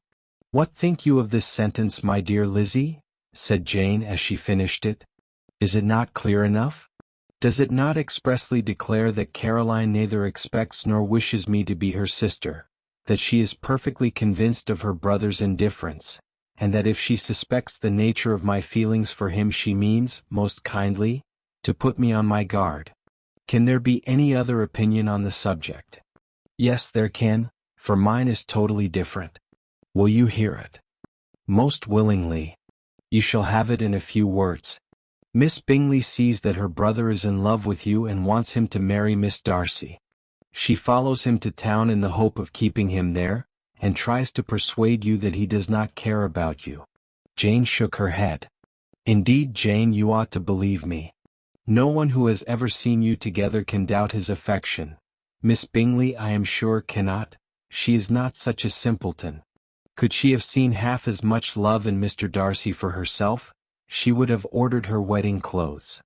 B: What think you of this sentence, my dear Lizzie? Said Jane as she finished it. Is it not clear enough? Does it not expressly declare that Caroline neither expects nor wishes me to be her sister, that she is perfectly convinced of her brother's indifference, and that if she suspects the nature of my feelings for him she means, most kindly, to put me on my guard? Can there be any other opinion on the subject? Yes, there can, for mine is totally different. Will you hear it? Most willingly. You shall have it in a few words. Miss Bingley sees that her brother is in love with you and wants him to marry Miss Darcy. She follows him to town in the hope of keeping him there, and tries to persuade you that he does not care about you. Jane shook her head. Indeed, Jane, you ought to believe me. No one who has ever seen you together can doubt his affection. Miss Bingley, I am sure, cannot. She is not such a simpleton. Could she have seen half as much love in Mr. Darcy for herself, she would have ordered her wedding clothes.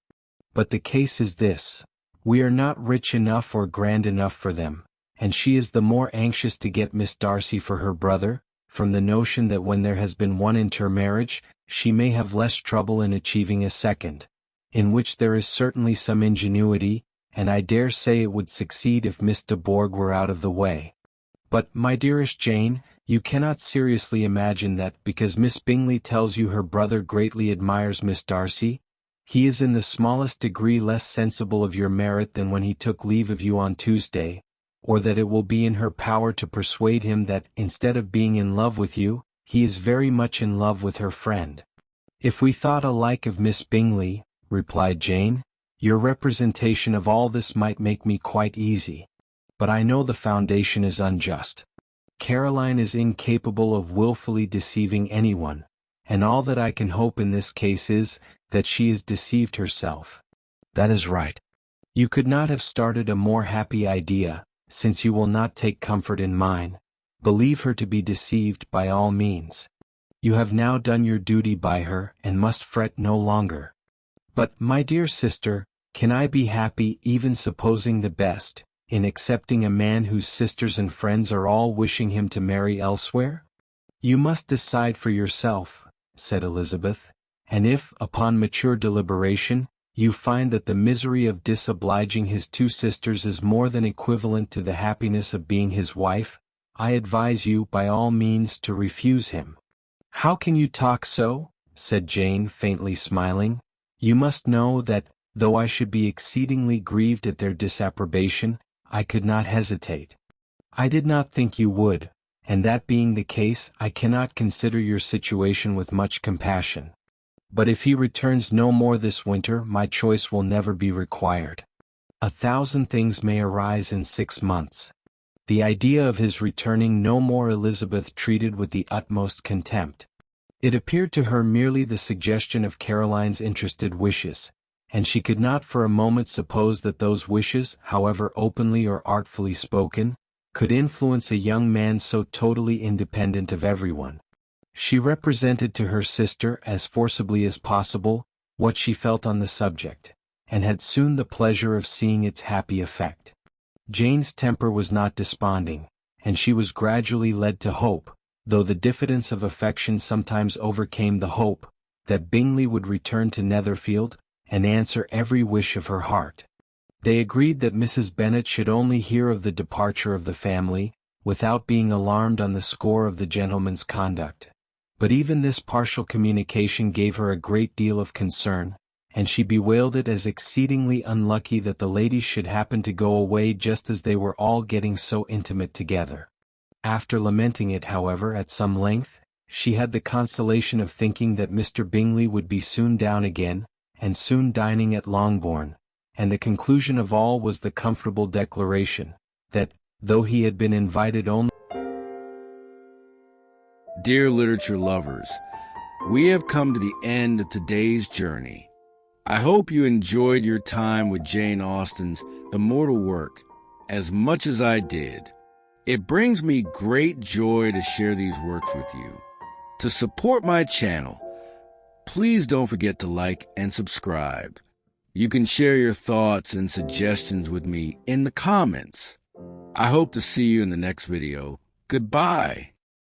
B: But the case is this. We are not rich enough or grand enough for them, and she is the more anxious to get Miss Darcy for her brother, from the notion that when there has been one intermarriage, she may have less trouble in achieving a second, in which there is certainly some ingenuity, and I dare say it would succeed if Miss de Bourgh were out of the way. But, my dearest Jane, you cannot seriously imagine that because Miss Bingley tells you her brother greatly admires Miss Darcy, he is in the smallest degree less sensible of your merit than when he took leave of you on Tuesday, or that it will be in her power to persuade him that, instead of being in love with you, he is very much in love with her friend. If we thought alike of Miss Bingley, replied Jane, your representation of all this might make me quite easy. But I know the foundation is unjust. Caroline is incapable of wilfully deceiving anyone, and all that I can hope in this case is, that she is deceived herself.
A: That is right.
B: You could not have started a more happy idea, since you will not take comfort in mine. Believe her to be deceived by all means. You have now done your duty by her, and must fret no longer. But, my dear sister, can I be happy, even supposing the best, in accepting a man whose sisters and friends are all wishing him to marry elsewhere? You must decide for yourself, said Elizabeth, and if, upon mature deliberation, you find that the misery of disobliging his two sisters is more than equivalent to the happiness of being his wife, I advise you by all means to refuse him. How can you talk so? Said Jane, faintly smiling. You must know that, though I should be exceedingly grieved at their disapprobation, I could not hesitate. I did not think you would, and that being the case, I cannot consider your situation with much compassion. But if he returns no more this winter, my choice will never be required. 1,000 things may arise in 6 months. The idea of his returning no more Elizabeth treated with the utmost contempt. It appeared to her merely the suggestion of Caroline's interested wishes, and she could not for a moment suppose that those wishes, however openly or artfully spoken, could influence a young man so totally independent of everyone. She represented to her sister, as forcibly as possible, what she felt on the subject, and had soon the pleasure of seeing its happy effect. Jane's temper was not desponding, and she was gradually led to hope, though the diffidence of affection sometimes overcame the hope, that Bingley would return to Netherfield, and answer every wish of her heart. They agreed that Mrs. Bennet should only hear of the departure of the family, without being alarmed on the score of the gentleman's conduct. But even this partial communication gave her a great deal of concern, and she bewailed it as exceedingly unlucky that the ladies should happen to go away just as they were all getting so intimate together. After lamenting it, however, at some length, she had the consolation of thinking that Mr. Bingley would be soon down again, and soon dining at Longbourn, and the conclusion of all was the comfortable declaration, that, though he had been invited only—
A: Dear literature lovers, we have come to the end of today's journey. I hope you enjoyed your time with Jane Austen's immortal work as much as I did. It brings me great joy to share these works with you. To support my channel, please don't forget to like and subscribe. You can share your thoughts and suggestions with me in the comments. I hope to see you in the next video. Goodbye.